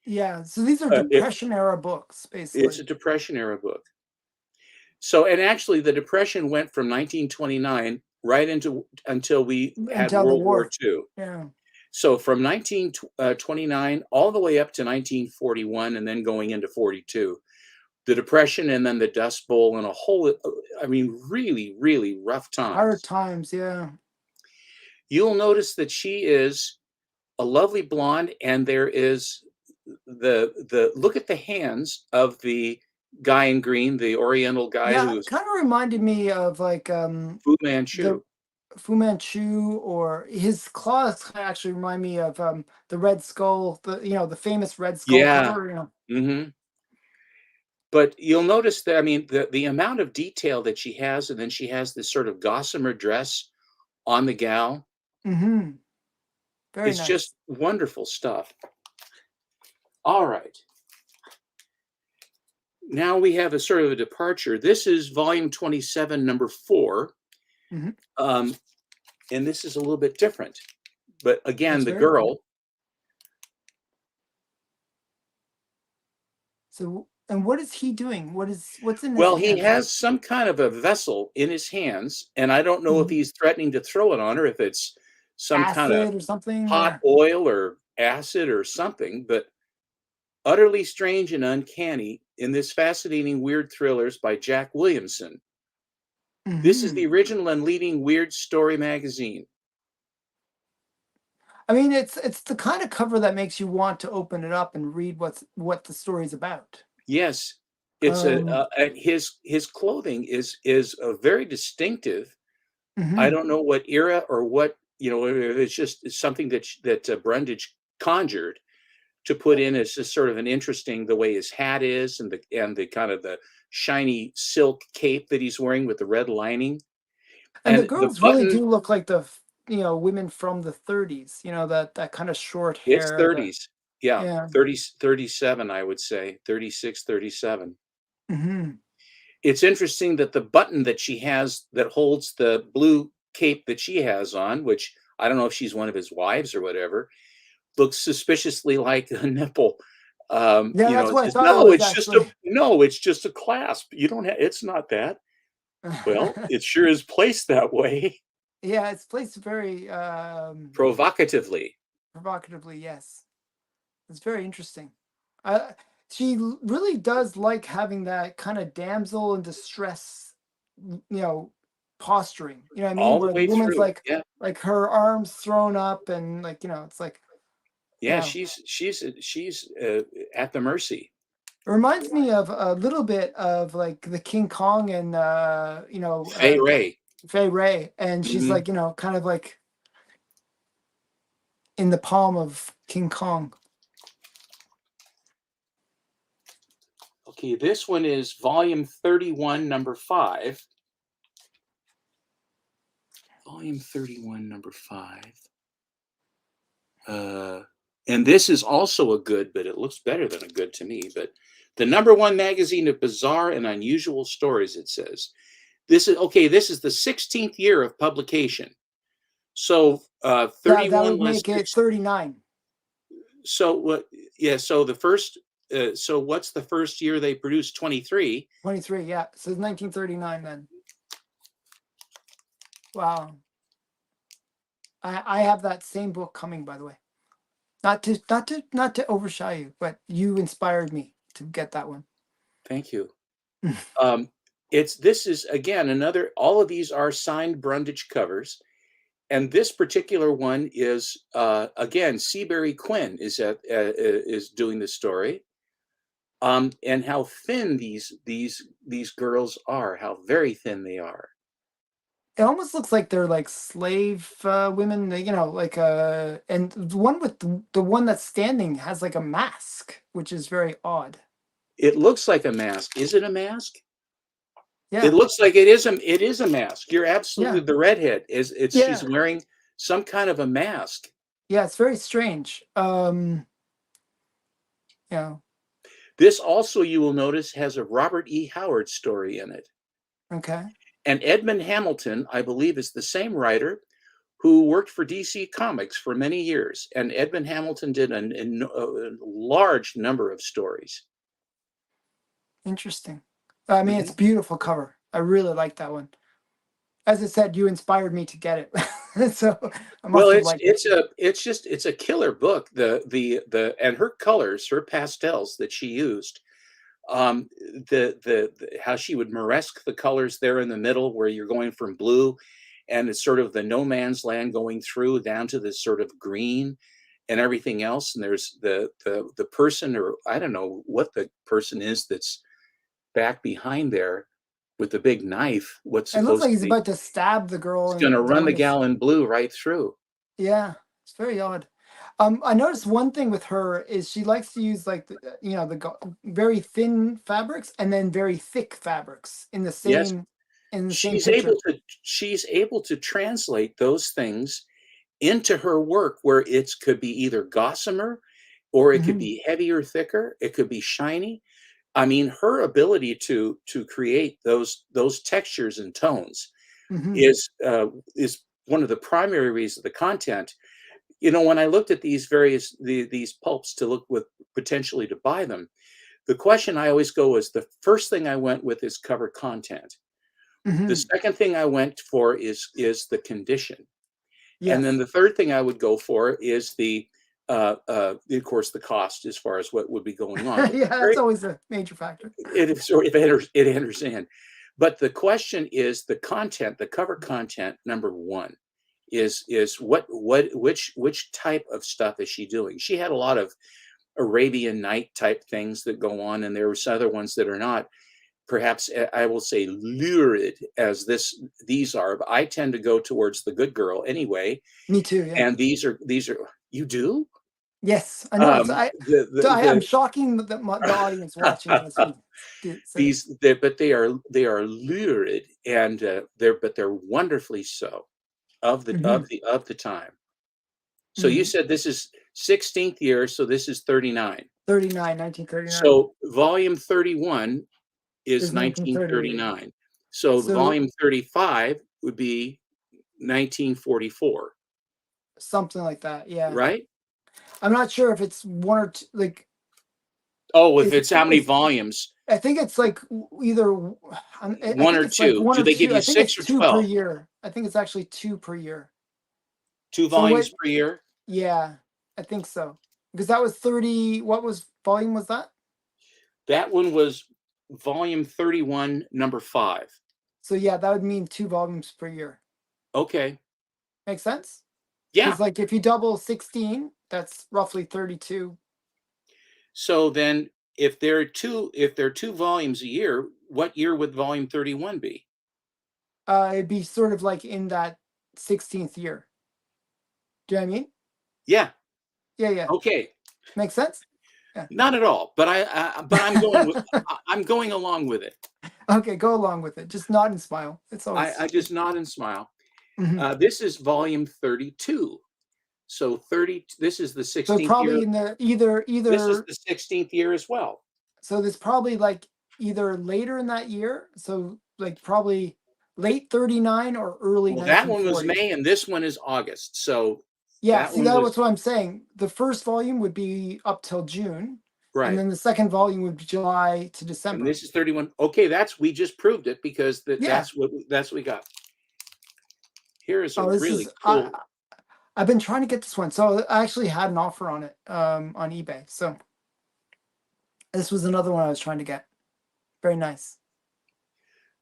Yeah. So these are It, Depression era books, it's a basically, Depression era book. So, and actually, the Depression went from 1929 right into until we had until the World War war. II. Yeah. So from 1929 all the way up to 1941 and then going into 42, the Depression and then the Dust Bowl and a whole, I mean, really, really rough Hard times. times. Yeah. You'll notice that she is a lovely blonde, and there is the look at the hands of the guy in green, the Oriental guy Yeah. who's Kind of reminded me of like Fu Manchu. the Fu Manchu, or his claws actually remind me of the Red Skull, the famous Red Skull Yeah. cover. Hmm. But you'll notice that, I mean, the amount of detail that she has, and then she has this sort of gossamer dress on the gal. Mm-hmm. Very It's just nice. wonderful stuff. All right. Now we have a sort of a departure. This is volume 27, number 4. Mm-hmm. Um, and this is a little bit different. But again, That's the very cool. girl, So, and what is he doing? What's in his well, he hands? has some kind of a vessel in his hands, and I don't know if Mhm. he's threatening to throw it on her, if it's some kind of Acid or something, hot or oil or acid or something, but utterly strange and uncanny in this fascinating weird thrillers by Jack Williamson. This is the hmm original and leading weird story magazine. I mean, it's the kind of cover that makes you want to open it up and read what the story's about. Yes, it's Um, and his clothing is a very distinctive. I mhm. don't know what era or what, it's just something that Brundage conjured to put in as just sort of an interesting, the way his hat is, and the kind of the shiny silk cape that he's wearing with the red lining, And the and the girls really button. do look like women from the 30s. That kind of short It's hair. The 30s. Yeah, Yeah. 30s, 37, I would say, 36, 37. hmm It's interesting that the button that she has that holds the blue cape that she has on, which I don't know if she's one of his wives or whatever, looks suspiciously like a nipple. Yeah, that's It what I says, thought it "No, was it's just a actually. no, it's just a clasp. You don't have, it's not that." Well, it sure is placed that way, Yeah, it's placed very provocatively. provocatively. Yes. It's very interesting. Uh, really does like having that kind of damsel in distress, posturing. You know what I mean? All the Where the way woman's through. Yeah. like her arms thrown up, and it's like, Yeah, she's at the mercy. it reminds me of a little bit of like the King Kong and Fay Ray. Fay Ray, and she's Mhm. like kind of like in the palm of King Kong. Okay, this one is volume 31, number 5. Volume 31, number 5. And this is also a good, but it looks better than a good to me. But the number 1 magazine of bizarre and unusual stories, it says. This is okay. This is the 16th year of publication. So That 31 would was make it 39. so what? Yeah. So the first. So what's the first year they produced? 23. 23, yeah. So it's 1939 then. Wow. I have that same book coming, by the way. Not to overshadow you, but you inspired me to get that one. Thank you. This is again another. All of these are signed Brundage covers, and this particular one is again Seabury Quinn is doing the story, and how thin these girls are, how very thin they are. It almost looks like they're like slave women, like and the one with the one that's standing has like a mask, which is very odd. It looks like a mask. Is it a mask? It Yeah, looks like it is a mask. You're absolutely yeah, the redhead is it's she's yeah, wearing some kind of a mask. yeah. It's very strange. Yeah, This also, you will notice, has a Robert E. Howard story in it. okay, And Edmund Hamilton, I believe, is the same writer who worked for DC Comics for many years. And Edmund Hamilton did a large number of stories. interesting. I mean, it's Mhm. a beautiful cover. I really like that one. As I said, you inspired me to get it, so I Well, must have liked it. it's a killer book. And her colors, her pastels that she used, the how she would moresque the colors there in the middle, where you're going from blue, and it's sort of the no man's land going through down to this sort of green and everything else. And there's the person, or I don't know what the person is that's back behind there with the big knife. What's It looks supposed like to he's be, about to stab the girl, it's going to and the run one the is gal in blue right through. yeah, it's very odd. I noticed one thing with her is she likes to use like very thin fabrics and then very thick fabrics Yes, in the same she's picture. able to she's able to translate those things into her work, where it could be either gossamer, or it could Hmm. be heavier, thicker, it could be shiny. I mean, her ability to create those textures and tones Hmm. is one of the primary reasons. The content, when I looked at these pulps to look with potentially to buy them, the question I always go is, the first thing I went with is cover content. The Hmm. second thing I went for is the condition. And then Yes. the third thing I would go for is of course, the cost as far as what would be going on. But Yeah, that's always a major factor. it is sort of it enters in. But the question is the content, the cover content. Number one is which type of stuff is she doing? She had a lot of Arabian Night type things that go on, and there were some other ones that are not, perhaps I will say, lurid as these are. But I tend to go towards the good girl anyway. Me too. Yeah. And these are you do. Yes, I noticed. Um, the the I'm the shocking the audience watching as we say it. but they are lurid, and they're wonderfully so, Hmm. of the time. So you Hmm. said this is 16th year, so this is 39. 39, 1939 So volume 31 is is 1938. 1939. So So volume 35 would be 1944, something like that. Yeah. right? I'm not sure if it's one or two, like Oh, if if it's how many volumes? I think it's like either I One think or it's like two? one Do or they two. give I you think it's 6 or two per 12? year. I think it's actually two per year. Two So what? volumes per year? Yeah, I think so. Because that was 30. What was volume was that? That one was volume 31, number 5. So yeah, that would mean two volumes per year. Okay. Make sense? Yeah. Because like if you double 16, that's roughly 32. So then if there are two volumes a year, what year would volume 31 be? It'd be sort of like in that 16th year. Do you know what I mean? Yeah. Yeah, yeah. Okay. Makes sense? Not at all, but but I'm going with I'm going along with it. Okay, go along with it. Just nod and smile. It's always I good. just nod and smile. Mhm. This is volume 32. So 30, this is the So 16th year. probably in the either This is either the 16th year as well. so there's probably like either later in that year, so like probably late 39 or early Well, that one was 1940. May and this one is August. So Yeah, that see one that was was what I'm saying. The first volume would be up till June, and right. then the second volume would be July to And December. this is 31. Okay, we just proved it because Yeah. that's what we got. Here is a Oh, this is really cool. I've been trying to get this one. So I actually had an offer on it on eBay. So this was another one I was trying to get. Very nice.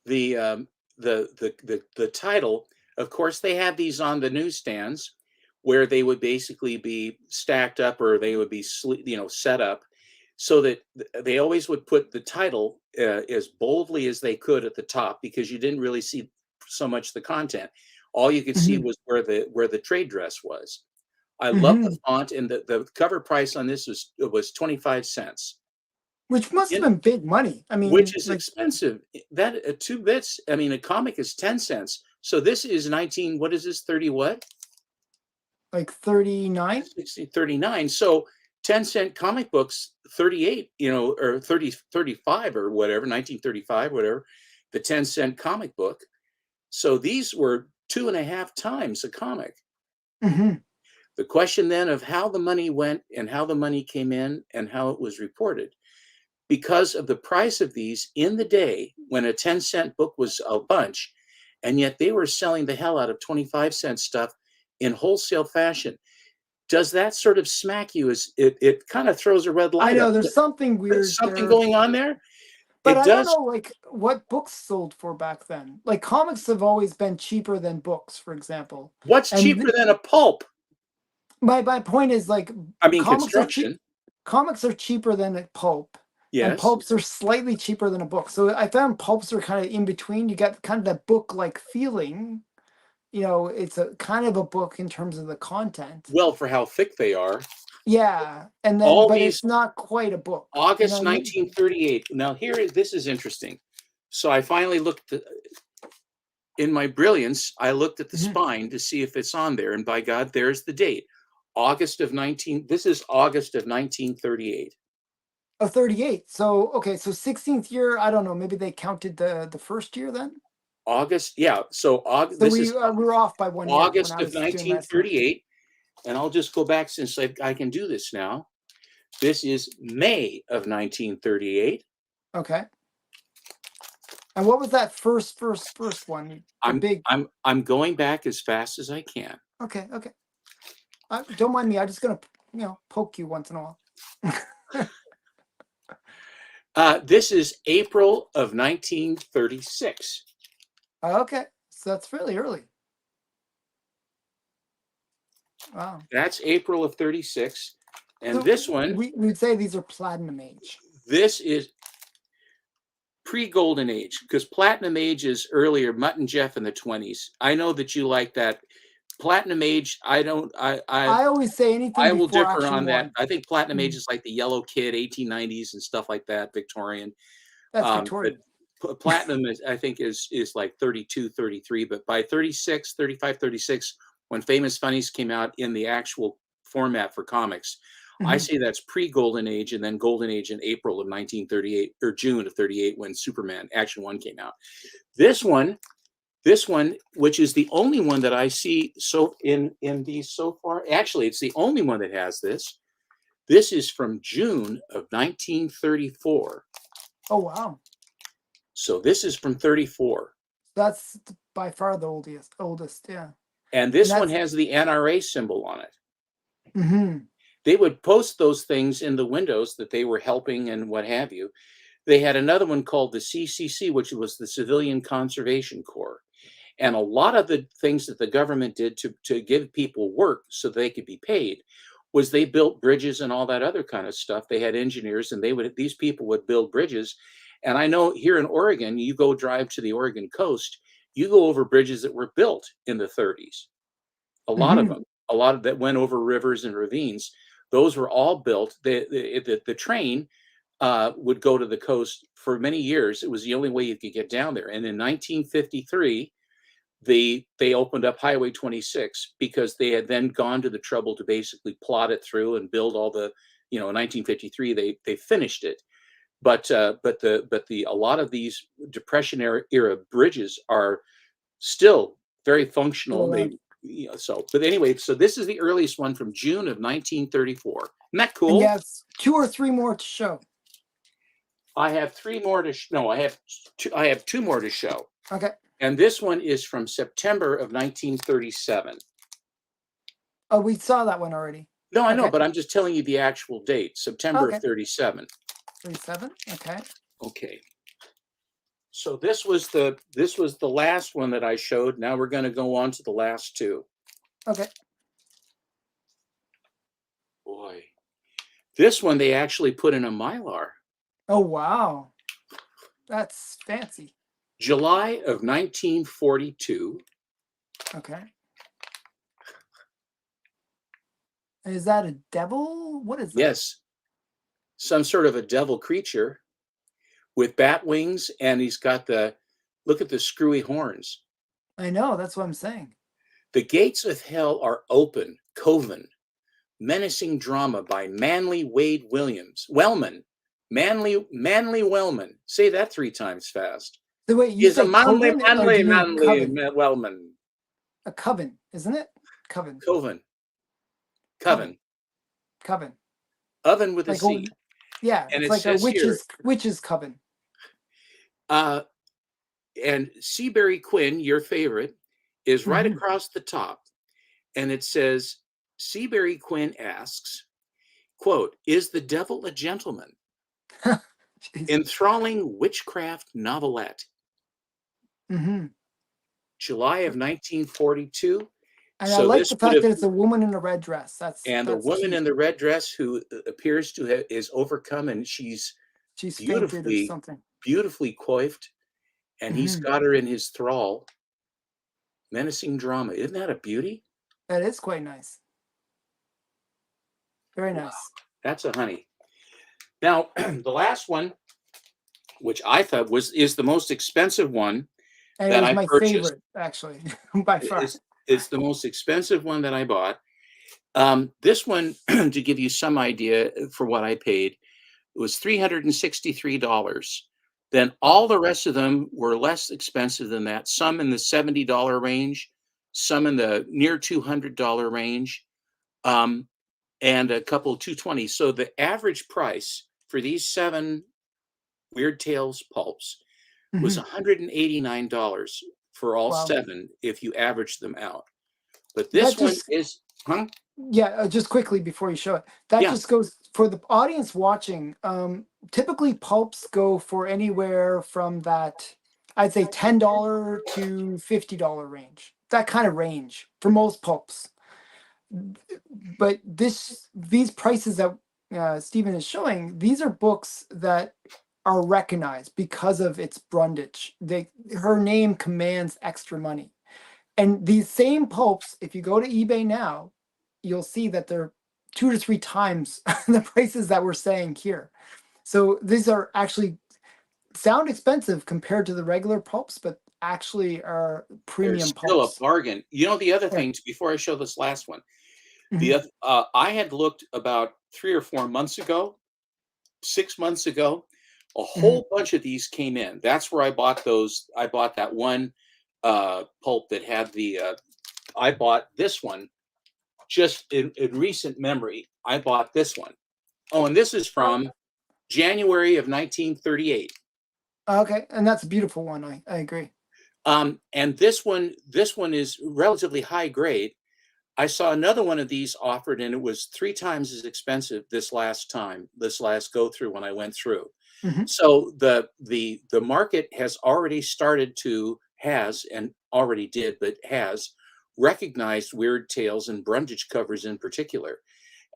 The the title, of course, they had these on the newsstands where they would basically be stacked up or they would be set up so that they always would put the title as boldly as they could at the top because you didn't really see so much the content. All you could see Hmm. was where the trade dress was. I love the Hmm. font, and the cover price on this was 25 cents. Which must have In been big money. I which mean, is like expensive. That 2 bits. I mean, a comic is 10 cents. So this is 19. What is this? 30 what? 39. 60, 39. So 10-cent comic books, 38. Or 30, 35 or whatever. 1935, whatever. The 10-cent comic book. So these were 2.5 times a comic. Hmm. The question then of how the money went and how the money came in and how it was reported. Because of the price of these in the day when a 10-cent book was a bunch, and yet they were selling the hell out of 25-cent stuff in wholesale fashion. Does that sort of smack you as it kind of throws a red I light know up? there's something There's weird something there, going on there? but It I don't does. know like what books sold for back then. Like comics have always been cheaper than books, for example. What's And cheaper than a pulp? my point is like I mean, comics are cheap. construction. Comics are cheaper than a pulp, and Yes. pulps are slightly cheaper than a book. So I found pulps are kind of in between. You get kind of that book like feeling. It's a kind of a book in terms of the content. Well, for how thick they are. Yeah, and then All but these it's not quite a book. You know August what I mean? 1938. Now, this is interesting. So I finally looked in my brilliance, I looked at the Mhm. spine to see if it's on there, and by God, there's the date. This is August of 1938. Oh, 38. So okay, so 16th year. I don't know. Maybe they counted the first year then. August, yeah. So So this is we were off by 1 year when August I of was doing my estimation. 1938, and I'll just go back since I can do this now. This is May of 1938. Okay. And what was that first one? The big. I'm going back as fast as I can. Okay, okay. Don't mind me. I'm just gonna poke you once in a while. This is April of 1936. Okay, so that's fairly early. Wow. That's April of 36. And So this one, we'd say these are platinum age. this is pre-golden age because platinum age is earlier. Mutt and Jeff in the 20s. I know that you like that. Platinum age, I don't. I always say anything I will before differ Action on that. One. I think platinum age Mm, is like the Yellow Kid, 1890s and stuff like that, Victorian. that's But Victorian. platinum is, I think, is like 32, 33. But by 36, 35, 36, when Famous Funnies came out in the actual format for comics, I Mhm. say that's pre-Golden Age, and then Golden Age in April of 1938 or June of 38 when Superman Action One came out. This one, this one, which is the only one that I see so in these so far. Actually, it's the only one that has this. This is from June of 1934. Oh wow, So this is from 34. that's by far the oldest. Oldest, yeah. And And this one that's has the NRA symbol on it. hmm They would post those things in the windows that they were helping and what have you. They had another one called the CCC, which was the Civilian Conservation Corps. And a lot of the things that the government did to give people work so they could be paid was they built bridges and all that other kind of stuff. They had engineers and these people would build bridges. And I know here in Oregon, you go drive to the Oregon coast, you go over bridges that were built in the 30s. A lot of hmm them, a lot of that went over rivers and ravines. those were all built. The train would go to the coast for many years. It was the only way you could get down there. And in 1953, they opened up Highway 26 because they had then gone to the trouble to basically plot it through and build all the, in 1953 they finished it. But a lot of these Depression era bridges are still very Still functional. around. But anyway, so this is the earliest one from June of 1934. Isn't that And you cool? have 2 or 3 more to show. I have 3 more to no, I have 2 more to show. Okay. And this one is from September of 1937. Oh, we saw that one already. No, I know, Okay. but I'm just telling you the actual date, September Okay. of 37. 37. Okay. Okay. So this was the last one that I showed. Now we're going to go on to the last 2. Okay. Boy. This one they actually put in a Mylar. Oh, wow. That's fancy. July of 1942. Okay. Is that a devil? What is that? Yes. Some sort of a devil creature with bat wings, and he's got look at the screwy horns. I know, that's what I'm saying. The gates of hell are open, Coven. Menacing drama by Manly Wade Wellman. Manly Wellman. Say that 3 times fast. The way you He's a say manly Coven? Wellman. A coven, isn't it? Coven. Coven. Oven with a Like C. Yeah, And it's it like a says witch's coven. And Seabury Quinn, your favorite, is right across the top. And it says, Seabury Quinn asks, quote, "Is the devil a gentleman?" Enthralling witchcraft novelette. July of 1942. And So I like this the would fact have, that it's a woman in a red dress. and the That's woman cute. in the red dress who appears to have is overcome, and she's fainted or something. beautifully coiffed, and he's got her in his thrall. Menacing drama. Isn't that a beauty? That is quite nice. Very nice. Wow, that's a honey. Now, the last one, which I thought is the most expensive one And that it was I my purchased. favorite, actually, by far. It's the most expensive one that I bought. This one, to give you some idea for what I paid, was $363. Then all the rest of them were less expensive than that. Some in the $70 range, some in the near $200 range, and a couple $220. So the average price for these 7 Weird Tales pulps was $189 for all 7 if you average them out. But this one is, Yeah, just quickly before you show it, that just goes for the audience watching. Typically, pulps go for anywhere from that, I'd say $10 to $50 range. That kind of range for most pulps. But these prices that Stephen is showing, these are books that are recognized because of its Brundage. Her name commands extra money. And these same pulps, if you go to eBay now, you'll see that they're 2 to 3 times the prices that we're saying here. So these are actually sound expensive compared to the regular pulps, but actually are premium they're still pulps. a bargain. You know, the other thing, before I show this last one, I had looked about 3 or 4 months ago, 6 months ago, a whole bunch of these came in. That's where I bought those. I bought that one pulp that had I bought this one just in recent memory. I bought this one. Oh, and this is from January of 1938. Okay, and that's a beautiful one. I agree. And this one is relatively high grade. I saw another one of these offered, and it was 3 times as expensive this last go through when I went through. So the market has already started to has recognized Weird Tales and Brundage covers in particular,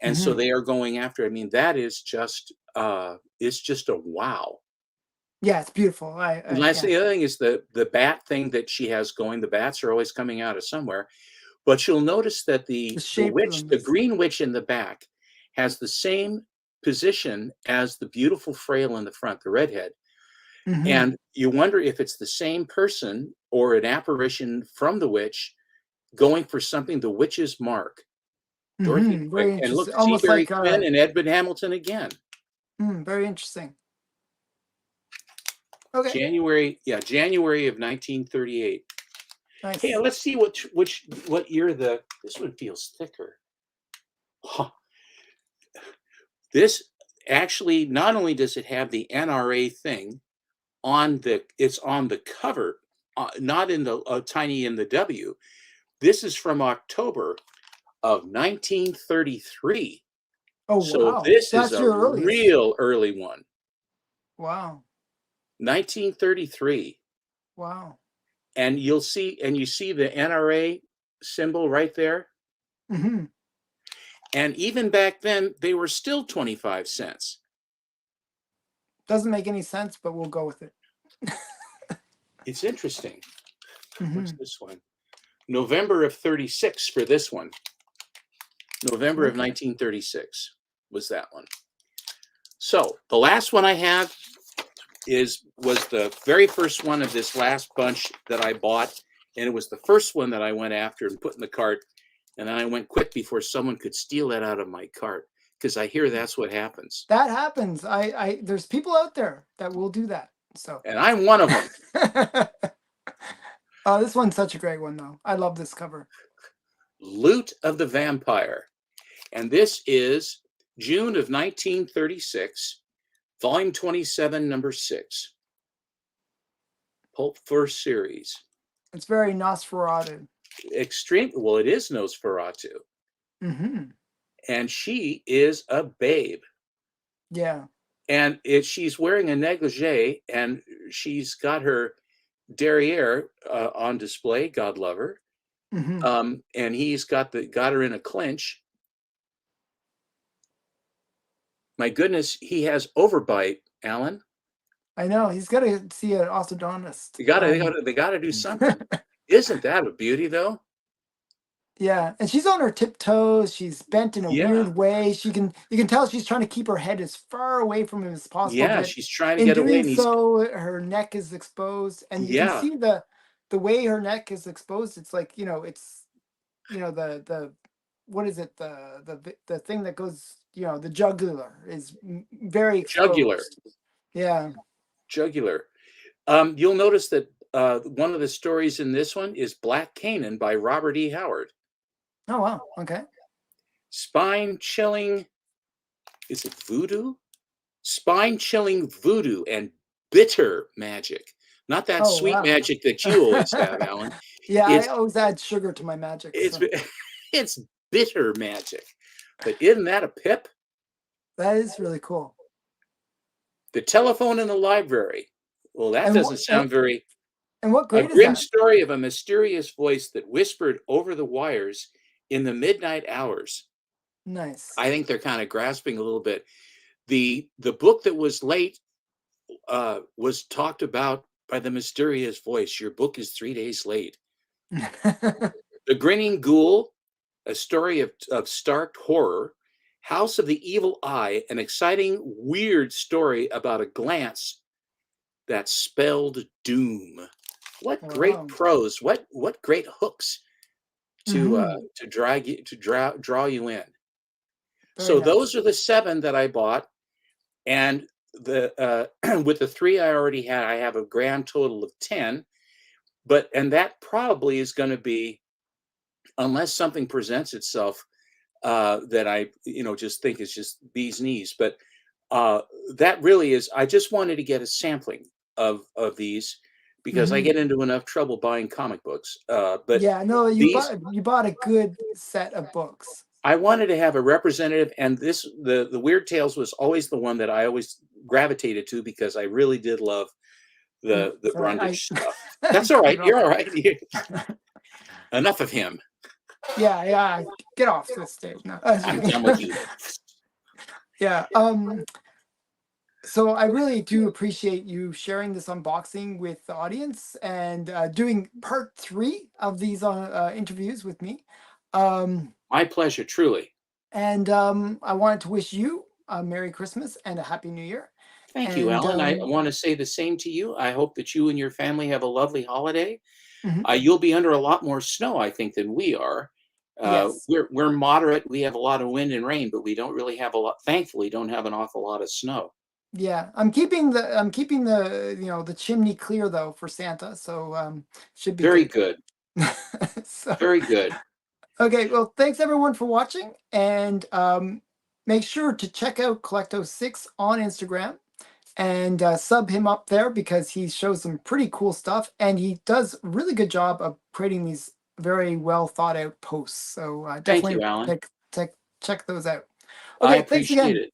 and so they are going after. I mean, that is just it's just a wow. Yeah, it's beautiful. The other thing is the bat thing that she has going. The bats are always coming out of somewhere, but you'll notice that the witch, the green witch in the back, has the same position as the beautiful frail in the front, the redhead. Mm-hmm. And you wonder if it's the same person or an apparition from the witch going for something, the witch's mark. Dorothy Mm-hmm. Quick. Very And look, interesting. T. Almost Berry like Quinn and Edmund Hamilton again. very interesting. Okay. January of 1938. Hey, Nice. let's see what year this one feels thicker. Huh. This actually, not only does it have the NRA thing it's on the cover, not in the tiny in the W. This is from October of 1933. Oh So wow. this So is that's a your earliest. real early one. Wow. 1933. Wow. And you see the NRA symbol right there. Mm-hmm. And even back then, they were still 25 cents. Doesn't make any sense, but we'll go with it. It's interesting. What's Mm-hmm. this one? November of 36 for this one. November of Okay. 1936 was that one. So the last one I have was the very first one of this last bunch that I bought, and it was the first one that I went after and put in the cart, and then I went quick before someone could steal that out of my cart, because I hear that's what happens. That happens. There's people out there that will do that. So. And I'm one of them. This one's such a great one, though. I love this cover. Loot of the Vampire. And this is June of 1936, volume 27, number 6. Pulp first series. It's very Nosferatu. Extreme. Well, it is Nosferatu. Mm-hmm. And she is a babe. Yeah. And she's wearing a negligee, and she's got her derriere on display. God love her. Mm-hmm. And he's got her in a clinch. My goodness, he has overbite, Alan. I know. He's got to see an orthodontist. They gotta do something. Isn't that a beauty, though? Yeah, and she's on her tiptoes. She's bent in a Yeah. weird way. You can tell she's trying to keep her head as far away from him as possible. Yeah, But she's trying to in get away, doing and he's so, her neck is exposed, and you can yeah, see the way her neck is exposed. It's like it's the what is it the thing that goes the jugular is very jugular, exposed. Yeah. jugular. You'll notice that one of the stories in this one is Black Canaan by Robert E. Howard. Oh wow. Okay. Spine-chilling, is it voodoo? Spine-chilling voodoo and bitter magic. Not that Oh sweet wow. magic that you always have, Alan. Yeah, I It's always add sugar to my magic. it's So. it's bitter magic. But isn't that a pip? That is really cool. The Telephone in the Library. Well, that And doesn't sound very. what A grade is grim that? story of a mysterious voice that whispered over the wires in the midnight hours. Nice. I think they're kind of grasping a little bit. The book that was late was talked about by the mysterious voice. Your book is 3 days late. The Grinning Ghoul, a story of stark horror. House of the Evil Eye, an exciting, weird story about a glance that spelled doom. What great Wow. prose! What great hooks Mm-hmm. to draw you in. Very So nice. those are the 7 that I bought, and the with the 3 I already had, I have a grand total of 10. And that probably is going to be, unless something presents itself that I just think is just bee's knees. But that really is. I just wanted to get a sampling of these because I Mm-hmm. get into enough trouble buying comic books. But Yeah, no, these, you bought a good set of books. I wanted to have a representative, and the Weird Tales was always the one that I always gravitated to because I really did love the Sorry, Brundage stuff. I That's all cut right. it off. You're all right. Enough of him. Yeah, get off this stage now. I'm done with you. Yeah. So I really do appreciate you sharing this unboxing with the audience and doing part 3 of these interviews with me. My pleasure, truly. And I wanted to wish you a Merry Christmas and a Happy New Year. Thank you, And Alan. I want to say the same to you. I hope that you and your family have a lovely holiday. mhm, You'll be under a lot more snow, I think, than we are. yes, We're moderate. We have a lot of wind and rain, but we don't really have a lot. Thankfully, don't have an awful lot of snow. yeah, I'm keeping the the chimney clear though for Santa, so should be Very good. good. So Very good. okay, well, thanks everyone for watching, and make sure to check out Collecto6 on Instagram and sub him up there because he shows some pretty cool stuff, and he does a really good job of creating these very well thought out posts. So Thank you, definitely Alan. check those out. I Okay, thanks appreciate again. it.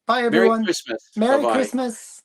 Bye Merry everyone. Christmas. Bye Merry bye. Christmas.